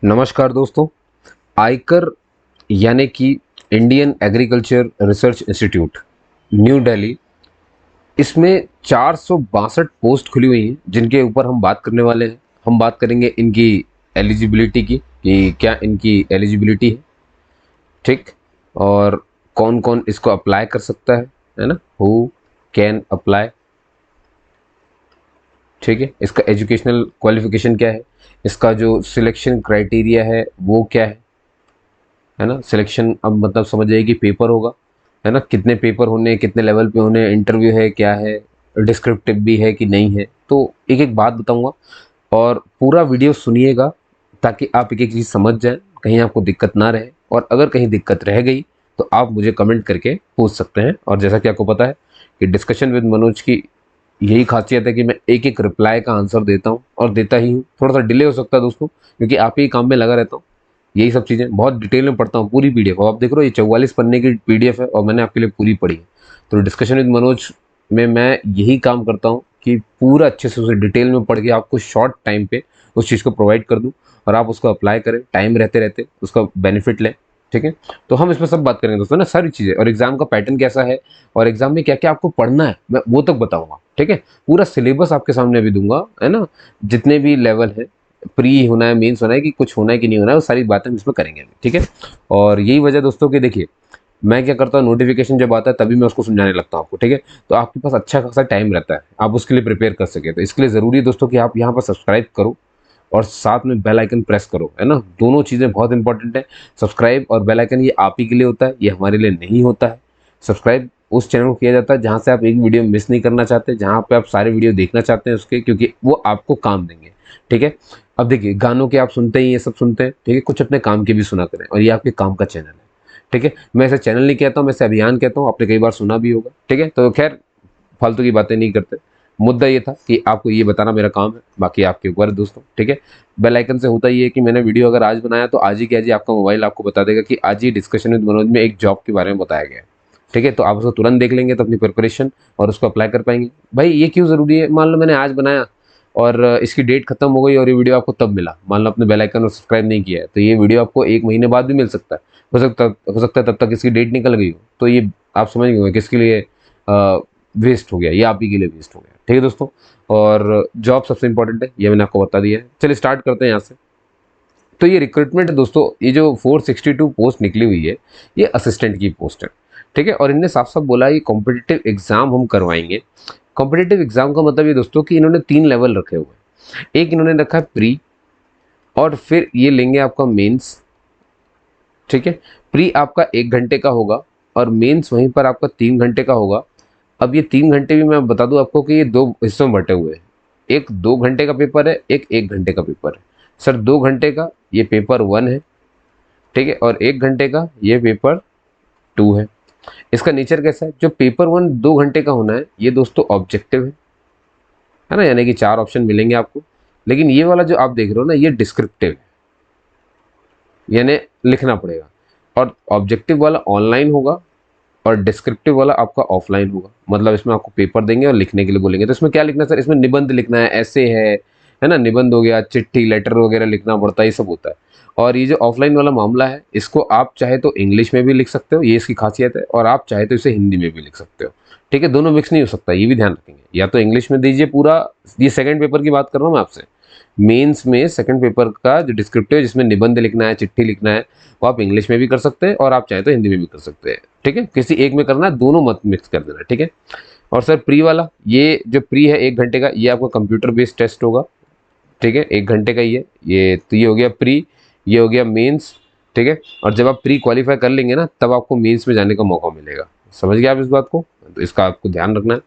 नमस्कार दोस्तों। आयकर यानी कि Indian agriculture research institute new Delhi, इसमें 462 पोस्ट खुली हुई हैं जिनके ऊपर हम बात करने वाले हैं। हम बात करेंगे इनकी एलिजिबिलिटी की कि क्या इनकी एलिजिबिलिटी है, ठीक, और कौन कौन इसको अप्लाई कर सकता है ना, हु कैन अप्लाई, ठीक है। इसका एजुकेशनल क्वालिफिकेशन क्या है, इसका जो सिलेक्शन क्राइटेरिया है वो क्या है ना। सिलेक्शन अब मतलब समझ जाइए कि पेपर होगा, है ना, कितने पेपर होने, कितने लेवल पे होने, इंटरव्यू है क्या है, डिस्क्रिप्टिव भी है कि नहीं है, तो एक एक बात बताऊंगा और पूरा वीडियो सुनिएगा ताकि आप एक एक चीज़ समझ जाएं, कहीं आपको दिक्कत ना रहे। और अगर कहीं दिक्कत रह गई तो आप मुझे कमेंट करके पूछ सकते हैं। और जैसा कि आपको पता है कि डिस्कशन विद मनोज की यही खासियत है कि मैं एक एक रिप्लाई का आंसर देता हूँ और देता ही हूँ। थोड़ा सा डिले हो सकता है दोस्तों, क्योंकि आप ही काम में लगा रहता हूँ, यही सब चीज़ें बहुत डिटेल में पढ़ता हूँ। पूरी पीडीएफ आप देख रहे हो, ये 44 पन्ने की पीडीएफ है और मैंने आपके लिए पूरी पढ़ी है। तो डिस्कशन विद मनोज में मैं यही काम करता हूँ कि पूरा अच्छे से उसे डिटेल में पढ़ के आपको शॉर्ट टाइम पे उस चीज़ को प्रोवाइड कर दूँ और आप उसको अप्लाई करें, टाइम रहते रहते उसका बेनिफिट लें, ठीक है। तो हम इसमें सब बात करेंगे दोस्तों ना, सारी चीज़ें, और एग्जाम का पैटर्न कैसा है और एग्जाम में क्या क्या आपको पढ़ना है मैं वो तक बताऊंगा, ठीक है। पूरा सिलेबस आपके सामने भी दूंगा, है ना, जितने भी लेवल है, प्री होना है, मेंस होना है, कि कुछ होना है कि नहीं होना है, वो सारी बातें हम इसमें करेंगे, ठीक है। और यही वजह दोस्तों कि देखिए, मैं क्या करता हूँ, नोटिफिकेशन जब आता है तभी मैं उसको समझाने लगता हूँ आपको, ठीक है। तो आपके पास अच्छा खासा टाइम रहता है, आप उसके लिए प्रिपेयर कर सके। तो इसके लिए ज़रूरी है दोस्तों कि आप यहाँ पर सब्सक्राइब करो और साथ में बेल आइकन प्रेस करो, है ना। दोनों चीज़ें बहुत इंपॉर्टेंट है। सब्सक्राइब और बेल आइकन ये आप ही के लिए होता है, ये हमारे लिए नहीं होता है। सब्सक्राइब उस चैनल को किया जाता है जहाँ से आप एक वीडियो मिस नहीं करना चाहते, जहाँ पे आप सारे वीडियो देखना चाहते हैं उसके, क्योंकि वो आपको काम देंगे, ठीक है। अब देखिए, गानों के आप सुनते ही, ये सब सुनते हैं, ठीक है, कुछ अपने काम के भी सुना करें, और ये आपके काम का चैनल है, ठीक है। मैं ऐसे चैनल नहीं कहता हूँ, मैं ऐसे अभियान कहता हूँ, आपने कई बार सुना भी होगा, ठीक है। तो खैर, फालतू की बातें नहीं करते। मुद्दा ये था कि आपको ये बताना मेरा काम है, बाकी आपके ऊपर है दोस्तों, ठीक है। बेल आइकन से होता ये है कि मैंने वीडियो अगर आज बनाया तो आज ही क्या जी आपका मोबाइल आपको बता देगा कि आज ही डिस्कशन विद मनोज में एक जॉब के बारे में बताया गया है, ठीक है। तो आप उसको तुरंत देख लेंगे तो अपनी प्रिपरेशन और उसको अप्लाई कर पाएंगे। भाई ये क्यों ज़रूरी है, मान लो मैंने आज बनाया और इसकी डेट खत्म हो गई और ये वीडियो आपको तब मिला, मान लो आपने बेल आइकन और सब्सक्राइब नहीं किया है, तो ये वीडियो आपको 1 महीने बाद भी मिल सकता है, हो सकता है तब तक इसकी डेट निकल गई हो, तो ये आप समझ गए किसके लिए वेस्ट हो गया, ये आप ही के लिए वेस्ट हो गया, ठीक है दोस्तों। और जॉब सबसे इंपॉर्टेंट है, ये मैंने आपको बता दिया है। चलिए स्टार्ट करते हैं यहाँ से। तो ये रिक्रूटमेंट है दोस्तों, ये जो 462 पोस्ट निकली हुई है, ये असिस्टेंट की पोस्ट है, ठीक है। और इनने साफ साफ बोला ये कॉम्पिटिटिव एग्जाम हम करवाएंगे। कॉम्पिटिटिव एग्जाम का मतलब ये दोस्तों कि इन्होंने 3 लेवल रखे हुए हैं। एक इन्होंने रखा है प्री, और फिर ये लेंगे आपका मेंस, ठीक है। प्री आपका 1 घंटे का होगा और मेंस वहीं पर आपका 3 घंटे का होगा। अब ये 3 घंटे भी मैं बता दूं आपको कि ये 2 हिस्सों में बटे हुए हैं। एक 2 घंटे का पेपर है, एक 1 घंटे का पेपर है। सर 2 घंटे का ये पेपर 1 है, ठीक है, और 1 घंटे का ये पेपर 2 है। इसका नेचर कैसा है, जो पेपर 1 2 घंटे का होना है ये दोस्तों ऑब्जेक्टिव है ना, यानी कि 4 ऑप्शन मिलेंगे आपको। लेकिन ये वाला जो आप देख रहे हो ना, ये डिस्क्रिप्टिव है, यानी लिखना पड़ेगा। और ऑब्जेक्टिव वाला ऑनलाइन होगा और डिस्क्रिप्टिव वाला आपका ऑफलाइन होगा। मतलब इसमें आपको पेपर देंगे और लिखने के लिए बोलेंगे। तो इसमें क्या लिखना है सर, इसमें निबंध लिखना है, ऐसे है ना, निबंध हो गया, चिट्ठी, लेटर वगैरह लिखना पड़ता है, ये सब होता है। और ये जो ऑफलाइन वाला मामला है, इसको आप चाहे तो इंग्लिश में भी लिख सकते हो, ये इसकी खासियत है, और आप चाहे तो इसे हिंदी में भी लिख सकते हो, ठीक है। दोनों मिक्स नहीं हो सकता, ये भी ध्यान रखेंगे। या तो इंग्लिश में दीजिए पूरा, ये सेकंड पेपर की बात कर रहा हूँ मैं आपसे। मेंस में सेकंड पेपर का जो डिस्क्रिप्टिव है, जिसमें निबंध लिखना है, चिट्ठी लिखना है, वो आप इंग्लिश में भी कर सकते हैं और आप चाहे तो हिंदी में भी कर सकते हैं, ठीक है। किसी एक में करना है, दोनों मत मिक्स कर देना, ठीक है। और सर प्री वाला, ये जो प्री है 1 घंटे का, ये आपका कंप्यूटर बेस्ड टेस्ट होगा, ठीक है, 1 घंटे का ही है ये। तो ये हो गया प्री, ये हो गया मेंस, ठीक है। और जब आप प्री क्वालिफाई कर लेंगे ना, तब आपको मेंस में जाने का मौका मिलेगा। समझ गए आप इस बात को, तो इसका आपको ध्यान रखना है,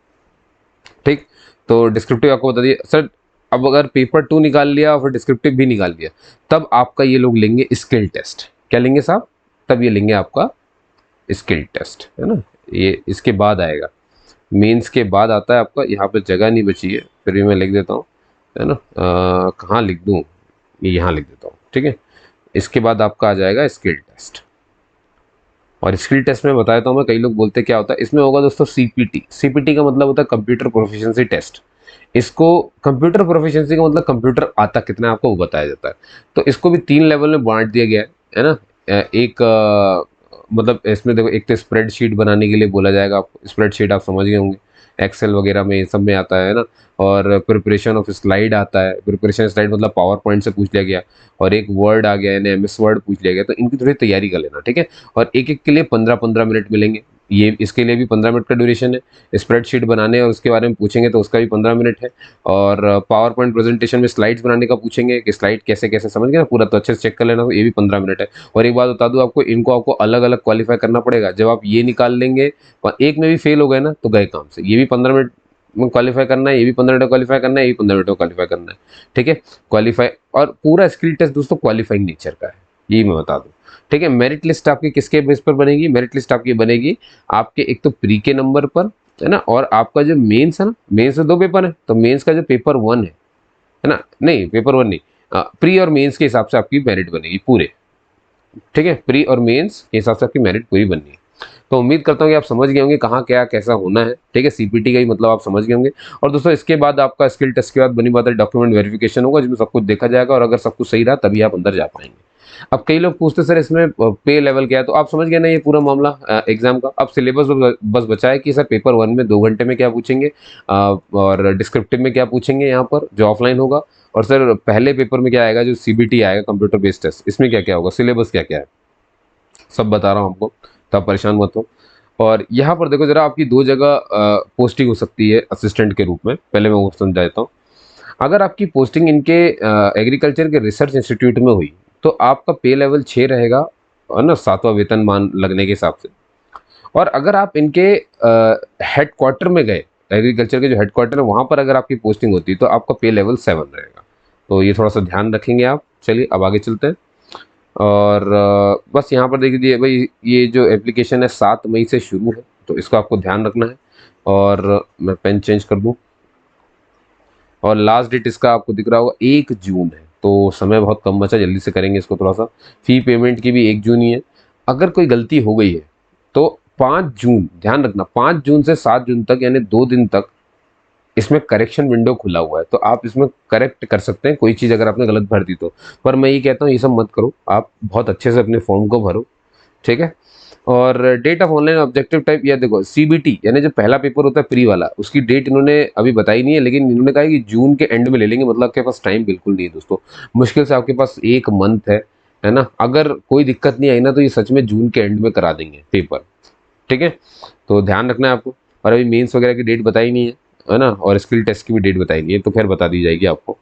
ठीक। तो डिस्क्रिप्टिव आपको बता दिया सर। अब अगर पेपर 2 निकाल लिया और फिर डिस्क्रिप्टिव भी निकाल लिया, तब आपका ये लोग लेंगे स्किल टेस्ट। क्या लेंगे साहब, तब ये लेंगे आपका स्किल टेस्ट, है ना। ये इसके बाद आएगा, मेंस के बाद आता है आपका, यहाँ पे जगह नहीं बची है, फिर भी मैं लिख देता हूँ, है ना। कहाँ लिख दूँ, ये यहाँ लिख देता हूँ, ठीक है। इसके बाद आपका आ जाएगा स्किल टेस्ट। और स्किल टेस्ट में बताया था मैं, कई लोग बोलते क्या होता है इसमें, होगा दोस्तों सीपीटी। सीपीटी का मतलब होता है कंप्यूटर प्रोफिशिएंसी टेस्ट। इसको कंप्यूटर प्रोफिशिएंसी का मतलब कंप्यूटर आता कितना है आपको वो बताया जाता है। तो इसको भी 3 लेवल में बांट दिया गया है ना। एक मतलब इसमें देखो, एक तो स्प्रेडशीट बनाने के लिए बोला जाएगा आपको, स्प्रेडशीट आप समझ गए होंगे, एक्सेल वगैरह में ये सब में आता है ना। और प्रिपरेशन ऑफ स्लाइड आता है, प्रिपरेशन स्लाइड मतलब पावर पॉइंट से पूछ लिया गया। और एक वर्ड आ गया यानी एमएस वर्ड पूछ लिया गया, तो इनकी थोड़ी तैयारी कर लेना, ठीक है। और एक एक के लिए 15-15 मिनट मिलेंगे, ये इसके लिए भी 15 मिनट का ड्यूरेशन है। स्प्रेडशीट बनाने और उसके बारे में पूछेंगे तो उसका भी 15 मिनट है। और पावर पॉइंट प्रेजेंटेशन में स्लाइड्स बनाने का पूछेंगे कि स्लाइड कैसे कैसे, समझ गए ना पूरा, तो अच्छे से चेक कर लेना, तो ये भी 15 मिनट है। और एक बात बता दूं आपको, इनको आपको अलग अलग क्वालिफाई करना पड़ेगा। जब आप ये निकाल लेंगे और एक में भी फेल हो गए ना तो गए काम से। ये भी 15 मिनट में क्वालिफाई करना है, ये भी 15 मिनट में क्वालिफाई करना है, ये भी 15 मिनट में क्वालिफाई करना है, ठीक है। क्वालिफाई, और पूरा स्किल टेस्ट दोस्तों क्वालिफाइंग नेचर का है, ये मैं बता दूं, ठीक है। मेरिट लिस्ट आपकी किसके बेस पर बनेगी? मेरिट लिस्ट आपकी बनेगी आपके एक तो प्री के नंबर पर, है ना। और आपका जो मेंस है ना, मेंस से 2 पेपर है, तो मेंस का जो पेपर 1 है ना, नहीं पेपर 1 नहीं, प्री और मेंस के हिसाब से आपकी मेरिट बनेगी पूरे, ठीक है। प्री और मेंस के हिसाब से आपकी मेरिट पूरी बननी है। तो उम्मीद करता हूँ कि आप समझ गए होंगे कहाँ क्या कैसा होना है, ठीक है। सीपीटी का ही मतलब आप समझ गए होंगे। और दोस्तों इसके बाद आपका स्किल टेस्ट के बाद बनी बात है डॉक्यूमेंट वेरिफिकेशन होगा, जिसमें सब कुछ देखा जाएगा, और अगर सब कुछ सही रहा तभी आप अंदर जा पाएंगे। अब कई लोग पूछते सर इसमें पे लेवल क्या है, तो आप समझ गए ना ये पूरा मामला एग्जाम का। अब सिलेबस बस बचा है कि सर पेपर 1 में 2 घंटे में क्या पूछेंगे, और डिस्क्रिप्टिव में क्या पूछेंगे यहाँ पर जो ऑफलाइन होगा, और सर पहले पेपर में क्या आएगा जो सीबीटी आएगा कंप्यूटर बेस्ड टेस्ट, इसमें क्या क्या होगा, सिलेबस क्या क्या है, सब बता रहा हूँ आपको, तो आप परेशान मत हो। और यहाँ पर देखो जरा, आपकी 2 जगह पोस्टिंग हो सकती है असिस्टेंट के रूप में, पहले मैं वो समझा देता हूँ। अगर आपकी पोस्टिंग इनके एग्रीकल्चर के रिसर्च इंस्टीट्यूट में हुई तो आपका पे लेवल 6 रहेगा, है ना, 7वां वेतनमान लगने के हिसाब से। और अगर आप इनके हेड क्वार्टर में गए, एग्रीकल्चर के जो हेड क्वार्टर है वहाँ पर अगर आपकी पोस्टिंग होती है तो आपका पे लेवल 7 रहेगा। तो ये थोड़ा सा ध्यान रखेंगे आप। चलिए अब आगे चलते हैं। और बस यहाँ पर देख लीजिए भाई, ये जो एप्लीकेशन है 7 मई से शुरू है, तो इसको आपको ध्यान रखना है। और मैं पेन चेंज कर दूँ, और लास्ट डेट इसका आपको दिख रहा होगा 1 जून है, तो समय बहुत कम बचा, जल्दी से करेंगे इसको थोड़ा सा। फी पेमेंट की भी 1 जून ही है। अगर कोई गलती हो गई है तो 5 जून, ध्यान रखना, 5 जून से 7 जून तक यानी 2 दिन तक इसमें करेक्शन विंडो खुला हुआ है, तो आप इसमें करेक्ट कर सकते हैं कोई चीज़ अगर आपने गलत भर दी तो। पर मैं ये कहता हूँ ये सब मत करो, आप बहुत अच्छे से अपने फॉर्म को भरो, ठीक है। और date of online objective type, या देखो सीबीटी यानी जो पहला पेपर होता है प्री वाला, उसकी डेट इन्होंने अभी बताई नहीं है, लेकिन इन्होंने कहा है कि जून के एंड में ले लेंगे। मतलब आपके पास टाइम बिल्कुल नहीं है दोस्तों, मुश्किल से आपके पास 1 मंथ है ना। अगर कोई दिक्कत नहीं आई ना तो ये सच में जून के एंड में करा देंगे पेपर, ठीक है। तो ध्यान रखना है आपको। और अभी मेंस वगैरह की डेट बताई नहीं है ना, और स्किल टेस्ट की भी डेट बताई नहीं है, तो खैर बता दी जाएगी आपको।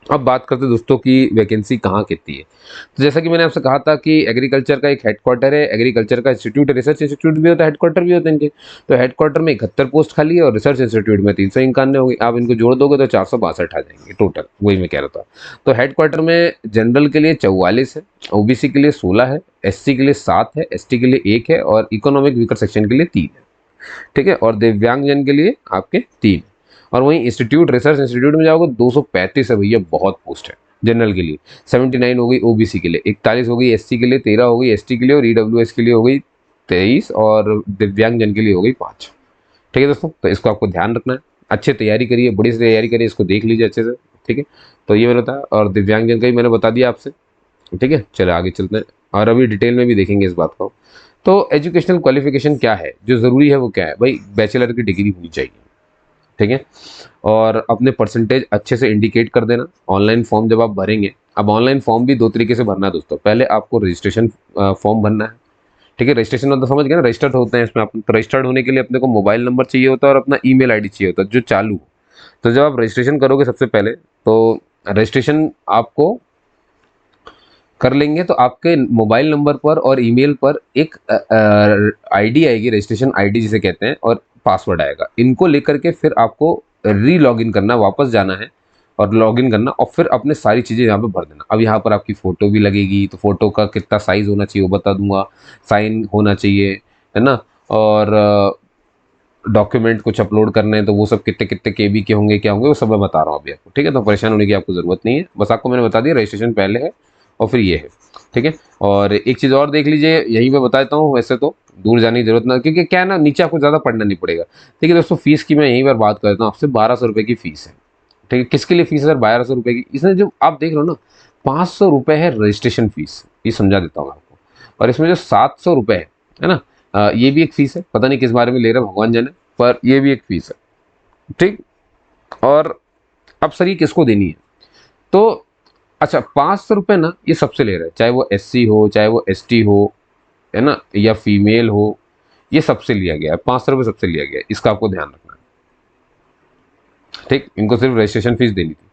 अब बात करते हैं दोस्तों की वैकेंसी कहाँ कितनी है। तो जैसा कि मैंने आपसे कहा था कि एग्रीकल्चर का एक हेडक्वार्टर है, एग्रीकल्चर का इंस्टीट्यूट है, रिसर्च इंस्टीट्यूट भी होता है, हेडक्वार्टर भी होते हैं इनके। तो हेडक्वार्टर में 71 पोस्ट खाली है, और रिसर्च इंस्टीट्यूट में 391 होगी। आप इनको जोड़ दोगे तो 462 आ जाएंगे टोटल, वही मैं कह रहा था। तो हेडक्वार्टर में जनरल के लिए 44 है, ओबीसी के लिए 16 है, एससी के लिए 7 है, एसटी के लिए 1 है, और इकोनॉमिक वीकर सेक्शन के लिए 3 है, ठीक है। और दिव्यांगजन के लिए आपके 3। और वहीं इंस्टीट्यूट, रिसर्च इंस्टीट्यूट में जाओगे 235 है भैया, बहुत पोस्ट है जनरल के लिए। 79 हो गई ओबीसी के लिए, 41 हो गई एससी के लिए, 13 हो गई एसटी के लिए, और ईडब्ल्यूएस के लिए हो गई 23, और दिव्यांगजन के लिए हो गई 5, ठीक है दोस्तों। तो इसको आपको ध्यान रखना है, अच्छे तैयारी करिए, बड़ी से तैयारी करिए, इसको देख लीजिए अच्छे से, ठीक है। तो ये मैंने बताया, और दिव्यांगजन का ही मैंने बता दिया आपसे, ठीक है। चलो आगे चलते हैं, और अभी डिटेल में भी देखेंगे इस बात को। तो एजुकेशनल क्वालिफिकेशन क्या है, जो ज़रूरी है वो क्या है भाई, बैचलर की डिग्री होनी चाहिए, ठीक है। और अपने परसेंटेज अच्छे से इंडिकेट कर देना। ऑनलाइन फॉर्म जब आप भरेंगे, अब ऑनलाइन फॉर्म भी 2 तरीके से भरना है दोस्तों। पहले आपको रजिस्ट्रेशन फॉर्म भरना है, ठीक है। रजिस्ट्रेशन मतलब समझ गए ना, रजिस्टर्ड होते हैं इसमें। आप तो रजिस्टर्ड होने के लिए अपने को मोबाइल नंबर चाहिए होता है और अपना ईमेल आईडी चाहिए होता है जो चालू हो। तो जब आप रजिस्ट्रेशन करोगे सबसे पहले, तो रजिस्ट्रेशन आपको कर लेंगे तो आपके मोबाइल नंबर पर और ईमेल पर एक आईडी आएगी, रजिस्ट्रेशन आईडी जिसे कहते हैं, और पासवर्ड आएगा। इनको लेकर के फिर आपको री लॉगिन करना, वापस जाना है और लॉगिन करना, और फिर अपने सारी चीज़ें यहाँ पे भर देना। अब यहाँ पर आपकी फ़ोटो भी लगेगी, तो फ़ोटो का कितना साइज़ होना चाहिए वो बता दूंगा, साइन होना चाहिए, है ना। और डॉक्यूमेंट कुछ अपलोड करने हैं तो वो सब कितने कितने केबी के होंगे, क्या होंगे, वो सब मैं बता रहा हूँ अभी आपको, ठीक है। तो परेशान होने की आपको ज़रूरत नहीं है, बस आपको मैंने बता दिया रजिस्ट्रेशन पहले है और फिर ये है, ठीक है। और एक चीज़ और देख लीजिए, यहीं पे बता देता हूँ, वैसे तो दूर जाने की जरूरत ना, क्योंकि क्या है ना, नीचे आपको ज़्यादा पढ़ना नहीं पड़ेगा। देखिए दोस्तों, फीस की मैं यहीं पर बात करता हूँ आपसे। 1200 रुपये की फीस है, ठीक है। किसके लिए फीस है सर 1200 रुपये की? इसमें जो आप देख रहे हो ना, 500 रुपये है रजिस्ट्रेशन फीस, ये समझा देता हूँ आपको। और इसमें जो 700 रुपये है ना, ये भी एक फीस है, पता नहीं किस बारे में ले रहे हैं भगवान जाने, पर ये भी एक फीस है, ठीक। और अब सर ये किसको देनी है? तो अच्छा, 500 रुपये ना ये सबसे ले रहे हैं, चाहे वो SC हो, चाहे वो ST हो, है ना, या फीमेल हो, ये सबसे लिया गया है। 500 रुपये सबसे लिया गया है, इसका आपको ध्यान रखना है, ठीक। इनको सिर्फ रजिस्ट्रेशन फीस देनी थी।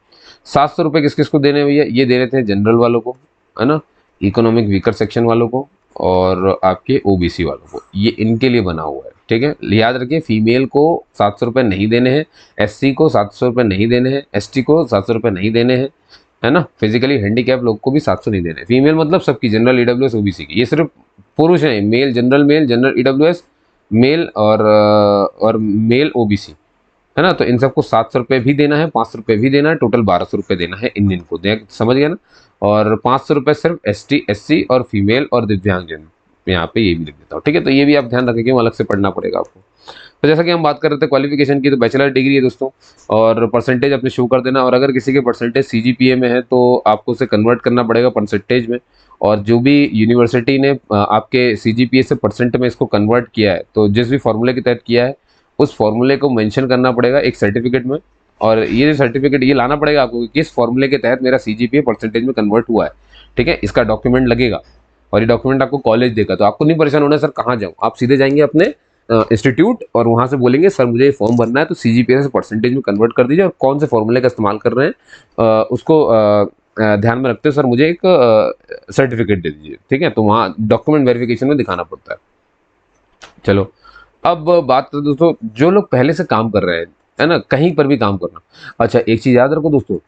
700 रुपये किस किस को देने हैं भैया? ये दे रहे थे जनरल वालों को, है ना, इकोनॉमिक वीकर सेक्शन वालों को, और आपके OBC वालों को, ये इनके लिए बना हुआ है, ठीक है। याद रखिए, फीमेल को 700 रुपये नहीं देने हैं, SC को 700 रुपये नहीं देने हैं, ST को 700 रुपये नहीं देने हैं, है ना। फिजिकली हैंडीकैप लोग को भी 700 नहीं देने। फीमेल मतलब सबकी, जनरल, EWS, OBC की। ये सिर्फ पुरुष हैं, मेल जनरल EWS, मेल और मेल OBC, है ना। तो इन सबको 700 रुपये भी देना है, 500 रुपये भी देना है, टोटल 1200 रुपये देना है इन इनको, समझ गया ना। और 500 रुपये सिर्फ ST, SC और फीमेल और दिव्यांगजन, यहाँ पे ये भी लिख देता हूँ, ठीक है। तो ये भी आप ध्यान रखें, क्यों अलग से पढ़ना पड़ेगा आपको। तो जैसा कि हम बात कर रहे थे क्वालिफिकेशन की, तो बैचलर डिग्री है दोस्तों, और परसेंटेज अपने शो कर देना। और अगर किसी के परसेंटेज CGPA में है तो आपको उसे कन्वर्ट करना पड़ेगा परसेंटेज में। और जो भी यूनिवर्सिटी ने आपके CGPA से परसेंट में इसको कन्वर्ट किया है, तो जिस भी फॉर्मूले के तहत किया है, उस फॉर्मूले को मेंशन करना पड़ेगा एक सर्टिफिकेट में। और ये जो सर्टिफिकेट ये लाना पड़ेगा आपको कि किस फॉर्मूले के तहत मेरा CGPA परसेंटेज में कन्वर्ट हुआ है, ठीक है। इसका डॉक्यूमेंट लगेगा, और ये डॉक्यूमेंट आपको कॉलेज देगा। तो आपको नहीं परेशान होना सर कहाँ जाऊँ, आप सीधे जाएंगे अपने इंस्टीट्यूट, और वहाँ से बोलेंगे सर मुझे ये फॉर्म भरना है, तो CGPA से परसेंटेज में कन्वर्ट कर दीजिए, और कौन से फॉर्मूले का इस्तेमाल कर रहे हैं उसको ध्यान में रखते हुए सर मुझे एक सर्टिफिकेट दे दीजिए, ठीक है। तो वहाँ डॉक्यूमेंट वेरिफिकेशन में दिखाना पड़ता है। चलो, अब बात करें दोस्तों, जो लोग पहले से काम कर रहे हैं, है ना, कहीं पर भी काम करना। अच्छा, एक चीज याद रखो दोस्तों,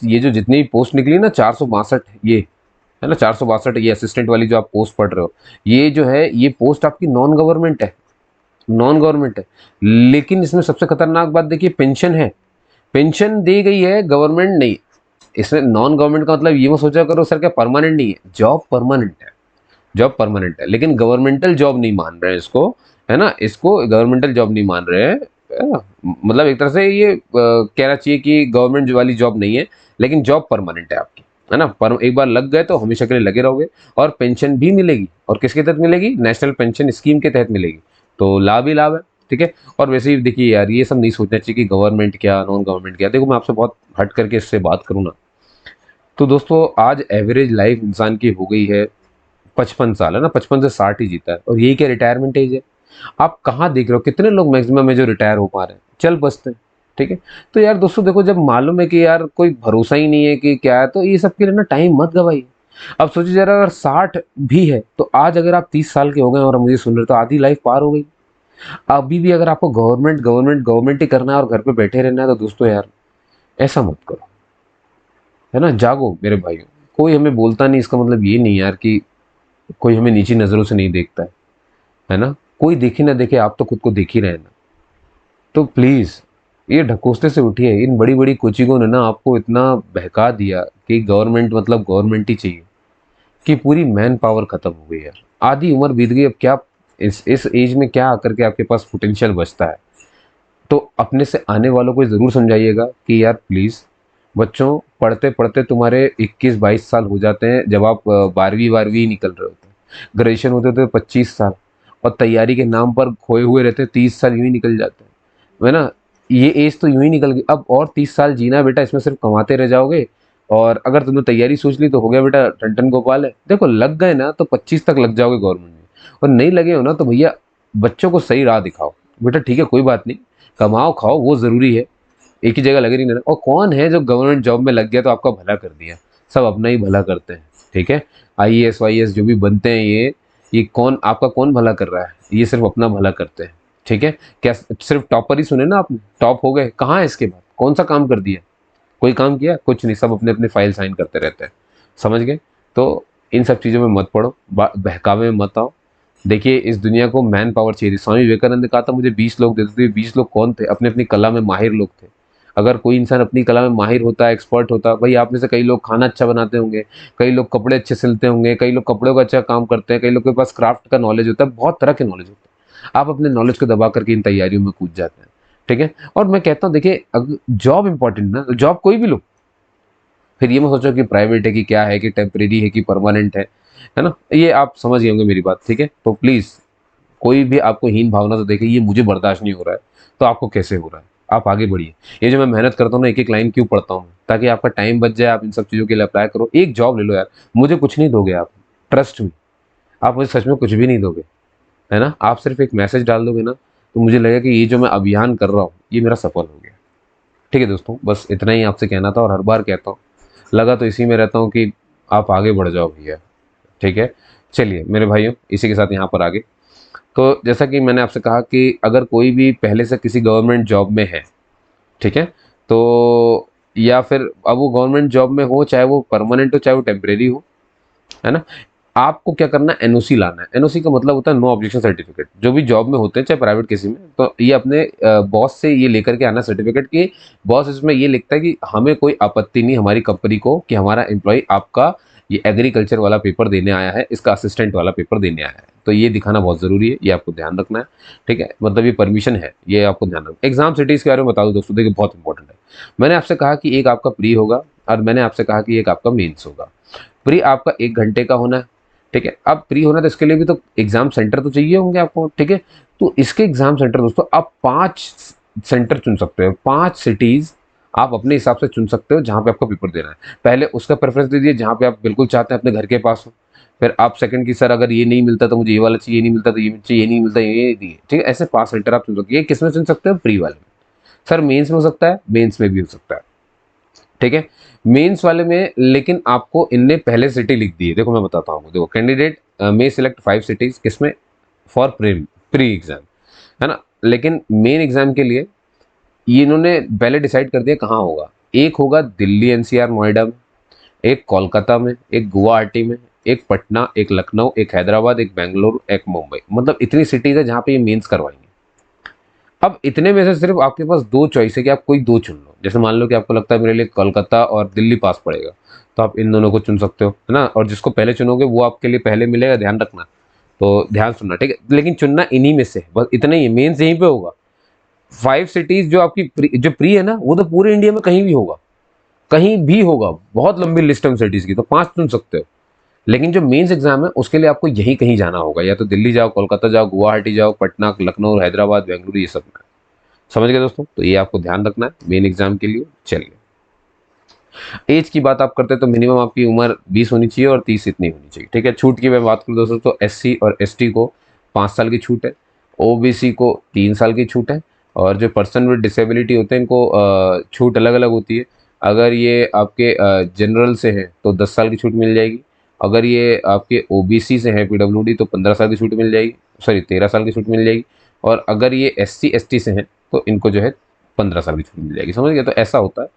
ये जो जितनी पोस्ट निकली ना 462, ये है ना, 462, ये असिस्टेंट वाली जो आप पोस्ट पढ़ रहे हो, ये जो है, ये पोस्ट आपकी नॉन गवर्नमेंट है, नॉन गवर्नमेंट है। लेकिन इसमें सबसे खतरनाक बात देखिए, पेंशन है, पेंशन दी गई है, गवर्नमेंट नहीं। इसमें नॉन गवर्नमेंट का मतलब ये मत सोचा करो सर क्या परमानेंट नहीं है, जॉब परमानेंट है, जॉब परमानेंट है, लेकिन गवर्नमेंटल जॉब नहीं मान रहे हैं इसको, है ना। इसको गवर्नमेंटल जॉब नहीं मान रहे हैं, है ना। मतलब एक तरह से ये कहना चाहिए कि गवर्नमेंट वाली जॉब नहीं है, लेकिन जॉब परमानेंट है आपकी, है ना। पर एक बार लग गए तो हमेशा के लिए लगे रहोगे। और पेंशन भी मिलेगी, और किसके तहत मिलेगी? नेशनल पेंशन स्कीम के तहत मिलेगी। तो लाभ ही लाभ है, ठीक है। और वैसे ही देखिए यार, ये सब नहीं सोचना चाहिए कि गवर्नमेंट क्या नॉन गवर्नमेंट क्या। देखो, मैं आपसे बहुत हट करके इससे बात करूँ ना, तो दोस्तों आज एवरेज लाइफ इंसान की हो गई है 55 साल, है ना। 55 से 60 ही जीता है, और यही क्या रिटायरमेंट एज है? आप कहाँ देख रहे हो कितने लोग मैक्सिमम है जो रिटायर हो पा रहे हैं, चल बसते हैं, ठीक है। तो यार दोस्तों देखो, जब मालूम है कि यार कोई भरोसा ही नहीं है कि क्या है, तो ये सब के लिए ना टाइम मत गवाइए। अब सोचिए जरा, अगर 60 भी है तो आज अगर आप 30 साल के हो गए और मुझे सुन रहे हो, तो आधी लाइफ पार हो गई। अभी भी अगर आपको गवर्नमेंट गवर्नमेंट गवर्नमेंट ही करना है और घर पे बैठे रहना है, तो दोस्तों यार ऐसा मत करो, है ना। जागो मेरे भाइयों, कोई हमें बोलता नहीं, इसका मतलब ये नहीं यार कि कोई हमें नीची नजरों से नहीं देखता है ना। कोई देखे ना देखे, आप तो खुद को देख ही रहे हैं ना। तो प्लीज ये ढकोसले से उठिए। इन बड़ी बड़ी कोचिंगों ने ना आपको इतना बहका दिया कि गवर्नमेंट मतलब गवर्नमेंट ही चाहिए, कि पूरी मैन पावर खत्म हो गई यार। आधी उम्र बीत गई, अब क्या इस एज में क्या आकर के आपके पास पोटेंशियल बचता है? तो अपने से आने वालों को जरूर समझाइएगा कि यार प्लीज, बच्चों, पढ़ते पढ़ते तुम्हारे 21-22 साल हो जाते हैं, जब आप 12वीं निकल रहे होते हैं। ग्रेजुएशन होते होते 25 साल, और तैयारी के नाम पर खोए हुए रहते हैं, 30 साल यूं ही निकल जाते हैं, है ना। ये एज तो यूं ही निकल गई, अब और 30 साल जीना है बेटा, इसमें सिर्फ कमाते रह जाओगे। और अगर तुमने तैयारी सोच ली तो हो गया बेटा, टन गोपाल है। देखो, लग गए ना तो 25 तक लग जाओगे गवर्नमेंट में, और नहीं लगे हो ना तो भैया बच्चों को सही राह दिखाओ। बेटा ठीक है, कोई बात नहीं, कमाओ खाओ वो जरूरी है, एक ही जगह लगे नहीं रहना। और कौन है जो गवर्नमेंट जॉब में लग गया तो आपका भला कर दिया? सब अपना ही भला करते हैं, ठीक है। IAS वाईएएस जो भी बनते हैं, ये कौन आपका कौन भला कर रहा है? ये सिर्फ अपना भला करते हैं, ठीक है। क्या सिर्फ टॉपर ही सुने ना आपने, टॉप हो गए, कहाँ है इसके बाद? कौन सा काम कर दिया? कोई काम किया? कुछ नहीं, सब अपने अपने फाइल साइन करते रहते हैं, समझ गए। तो इन सब चीज़ों में मत पड़ो, बहकावे में मत आओ। देखिए, इस दुनिया को मैन पावर चाहिए थी। स्वामी विवेकानंद ने कहा था मुझे 20 लोग दे दो। 20 लोग कौन थे? अपने अपनी कला में माहिर लोग थे। अगर कोई इंसान अपनी कला में माहिर होता है, एक्सपर्ट होता है, भाई आप में से कई लोग खाना अच्छा बनाते होंगे, कई लोग कपड़े अच्छे सिलते होंगे, कई लोग कपड़ों का अच्छा काम करते हैं, कई लोग के पास क्राफ्ट का नॉलेज होता है, बहुत तरह के नॉलेज होता है। आप अपने नॉलेज को दबा करके इन तैयारियों में कूद जाते हैं, ठीक है। और मैं कहता हूँ देखिए, अगर जॉब इंपॉर्टेंट ना, तो जॉब कोई भी लो, फिर ये मत सोचो कि प्राइवेट है कि क्या है, कि टेम्परेरी है कि परमानेंट है ना। ये आप समझ गए होंगे मेरी बात, ठीक है। तो प्लीज कोई भी आपको हीन भावना से देखे ये मुझे बर्दाश्त नहीं हो रहा है, तो आपको कैसे हो रहा है, आप आगे बढ़िए। ये जो मैं मेहनत करता हूँ ना, एक एक लाइन क्यों पढ़ता हूँ, ताकि आपका टाइम बच जाए, आप इन सब चीज़ों के लिए अप्लाई करो। एक जॉब ले लो यार, मुझे कुछ नहीं दोगे आप, ट्रस्ट मी, आप मुझे सच में कुछ भी नहीं दोगे, है ना। आप सिर्फ एक मैसेज डाल दोगे ना, तो मुझे लगेगा कि ये जो मैं अभियान कर रहा हूँ ये मेरा सफल हो गया। ठीक है दोस्तों, बस इतना ही आपसे कहना था, और हर बार कहता हूँ, लगा तो इसी में रहता हूँ कि आप आगे बढ़ जाओ भैया, ठीक है। चलिए मेरे भाइयों, इसी के साथ यहाँ पर आगे, तो जैसा कि मैंने आपसे कहा कि अगर कोई भी पहले से किसी गवर्नमेंट जॉब में है, ठीक है, तो या फिर अब वो गवर्नमेंट जॉब में हो, चाहे वो परमानेंट हो चाहे वो टेम्परेरी हो, है ना, आपको क्या करना है, एनओसी लाना है। एनओसी का मतलब होता है नो ऑब्जेक्शन सर्टिफिकेट। जो भी जॉब में होते हैं चाहे प्राइवेट किसी में, तो ये अपने बॉस से ये लेकर के आना सर्टिफिकेट कि बॉस इसमें ये लिखता है कि हमें कोई आपत्ति नहीं हमारी कंपनी को कि हमारा एम्प्लॉय आपका ये एग्रीकल्चर वाला पेपर देने आया है, इसका असिस्टेंट वाला पेपर देने आया है। तो ये दिखाना बहुत जरूरी है, ये आपको ध्यान रखना है, ठीक है। मतलब ये परमिशन है, ये आपको ध्यान रखना। एग्जाम सिटीज के बारे में बता दूं दोस्तों, देखिए बहुत इंपॉर्टेंट है। मैंने आपसे कहा कि एक आपका प्री होगा, और मैंने आपसे कहा कि एक आपका मेंस होगा। प्री आपका 1 घंटे का होना है, ठीक है। अब प्री होना तो इसके लिए भी तो एग्जाम सेंटर तो चाहिए होंगे आपको, ठीक है। तो इसके एग्जाम सेंटर दोस्तों आप 5 सेंटर चुन सकते हो, 5 सिटीज आप अपने हिसाब से चुन सकते हो जहां पे आपको पेपर देना है। पहले उसका प्रेफरेंस दीजिए जहां पे आप बिल्कुल चाहते हैं अपने घर के पास हो। फिर आप सेकंड की, सर अगर ये नहीं मिलता तो मुझे ये वाला चाहिए, ये नहीं मिलता तो ये चाहिए, ये नहीं मिलता ये दिए, ठीक है। ऐसे 5 सेंटर आप चुन सकते हैं। ये किसमें चुन सकते हो, प्री वाले में। सर मेंस में हो सकता है, मेंस में भी हो सकता है, ठीक है। मेंस वाले में लेकिन आपको इनने पहले सिटी लिख दी है, देखो मैं बताता हूँ। देखो कैंडिडेट मे सिलेक्ट 5 सिटीज किसमें, फॉर प्री एग्जाम, है ना। लेकिन मेन एग्जाम के लिए ये इन्होंने पहले डिसाइड कर दिया कहाँ होगा। एक होगा दिल्ली एनसीआर नोएडा में, एक कोलकाता में, एक गुवाहाटी में, एक पटना, एक लखनऊ, एक हैदराबाद, एक बेंगलुरु, एक मुंबई। मतलब इतनी सिटीज है जहाँ पे ये मेंस करवाएंगे। अब इतने में से सिर्फ आपके पास 2 चॉइस है कि आप कोई 2 चुन लो। जैसे मान लो कि आपको लगता है मेरे लिए कोलकाता और दिल्ली पास पड़ेगा, तो आप इन दोनों को चुन सकते हो, है ना। और जिसको पहले चुनोगे वो आपके लिए पहले मिलेगा, ध्यान रखना। तो ध्यान सुनना, ठीक है। लेकिन चुनना इन्हीं में से है, बस इतना ही, मेंस यहीं पे होगा। 5 सिटीज जो आपकी जो प्री है ना, वो तो पूरे इंडिया में कहीं भी होगा, कहीं भी होगा। बहुत लंबी लिस्ट है सिटीज की, तो 5 चुन सकते हो। लेकिन जो मेंस एग्जाम है उसके लिए आपको यहीं कहीं जाना होगा, या तो दिल्ली जाओ, कोलकाता जाओ, गुवाहाटी जाओ, पटना, लखनऊ, हैदराबाद, बेंगलुरु, ये सब में। समझ गए दोस्तों, तो ये आपको ध्यान रखना है मेन एग्जाम के लिए। चलिए, एज की बात आप करते हैं तो मिनिमम आपकी उम्र 20 होनी चाहिए और 30 इतनी होनी चाहिए, ठीक है। छूट की मैं बात करूँ दोस्तों, तो एससी और एसटी को 5 साल की छूट है, ओबीसी को 3 साल की छूट है, और जो पर्सन विद डिसेबिलिटी होते हैं इनको छूट अलग अलग होती है। अगर ये आपके जनरल से हैं तो 10 साल की छूट मिल जाएगी। अगर ये आपके ओबीसी से हैं, पीडब्ल्यूडी, तो 15 साल की छूट मिल जाएगी, सॉरी 13 साल की छूट मिल जाएगी। और अगर ये एससी एसटी से हैं तो इनको जो है 15 साल की छूट मिल जाएगी। समझ गए, तो ऐसा होता है।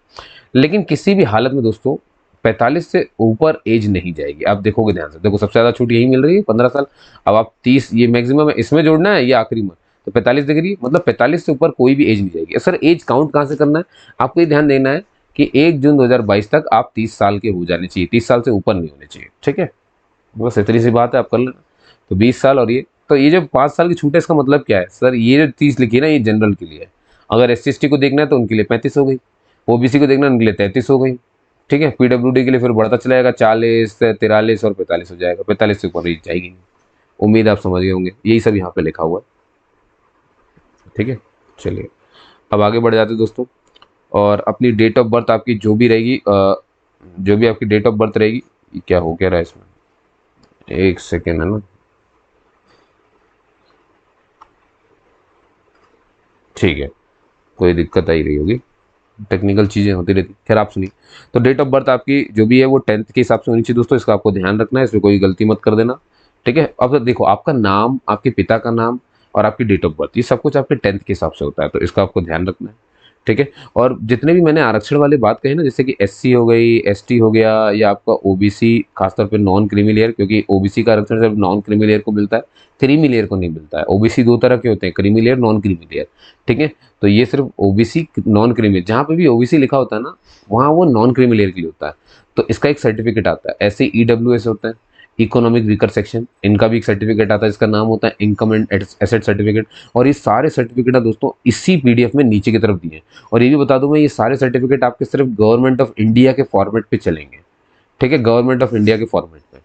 लेकिन किसी भी हालत में दोस्तों 45 से ऊपर एज नहीं जाएगी। आप देखोगे ध्यान से, देखो सबसे ज्यादा छूट यही मिल रही है, 15 साल। अब आप 30, ये मैक्सिमम है, इसमें जोड़ना है ये आखिरी में, तो 45 डिग्री, मतलब 45 से ऊपर कोई भी एज नहीं जाएगी। सर एज काउंट कहाँ से करना है, आपको ये ध्यान देना है कि 1 जून 2022 तक आप 30 साल के हो जाने चाहिए, 30 साल से ऊपर नहीं होने चाहिए, ठीक है। बस इतनी सी बात है, आप कर लेना। तो 20 साल, और ये तो ये जो 5 साल की छूट है इसका मतलब क्या है सर, ये जो 30 लिखी है ना, ये जनरल के लिए है। अगर एस सी को देखना है तो उनके लिए 35 हो गई, ओबीसी को देखना है उनके लिए 33 हो गई, ठीक है। पीडब्ल्यूडी के लिए फिर बढ़ता चला जाएगा, 40, 43 और 45 हो जाएगा। 45 से ऊपर रीच जाएगी नहीं। उम्मीद आप समझ गए होंगे, यही सब यहाँ पे लिखा हुआ है, ठीक है। चलिए अब आगे बढ़ जाते हैं दोस्तों, और अपनी डेट ऑफ बर्थ आपकी जो भी रहेगी, जो भी आपकी डेट ऑफ बर्थ रहेगी, ये क्या हो क्या रहा है इसमें, एक सेकेंड, है ना, ठीक है। कोई दिक्कत आई रही होगी, टेक्निकल चीज़ें होती रहती, खैर आप सुनिए। तो डेट ऑफ बर्थ आपकी जो भी है वो 10th के हिसाब से होनी चाहिए दोस्तों, इसका आपको ध्यान रखना है, इसमें कोई गलती मत कर देना, ठीक है। अब तो देखो आपका नाम, आपके पिता का नाम और आपकी डेट ऑफ बर्थ, ये सब कुछ आपके 10th के हिसाब से होता है, तो इसका आपको ध्यान रखना है, ठीक है। और जितने भी मैंने आरक्षण वाले बात कही ना, जैसे कि एससी हो गई, एसटी हो गया, या आपका ओबीसी, खासतौर पे नॉन क्रीमी लेयर, क्योंकि ओबीसी का आरक्षण सिर्फ नॉन क्रीमी लेयर को मिलता है, क्रीमी लेयर को नहीं मिलता है। ओबीसी दो तरह के होते हैं, creamy layer, non creamy layer, ठीक है। तो ये सिर्फ ओबीसी नॉन क्रीमी, जहाँ पे भी ओबीसी लिखा होता है ना, वहाँ वो नॉन क्रीमी लेयर के लिए होता है। तो इसका एक सर्टिफिकेट आता है। ऐसे ईडब्ल्यूएस होता है, इकोनॉमिक वीकर सेक्शन, इनका भी एक सर्टिफिकेट आता है, इसका नाम होता है इनकम एंड एसेट सर्टिफिकेट। और ये सारे सर्टिफिकेट दोस्तों इसी पीडीएफ में नीचे की तरफ दिए हैं। और ये भी बता दूं मैं, ये सारे सर्टिफिकेट आपके सिर्फ गवर्नमेंट ऑफ इंडिया के फॉर्मेट पे चलेंगे, ठीक है, गवर्नमेंट ऑफ इंडिया के फॉर्मेट पे।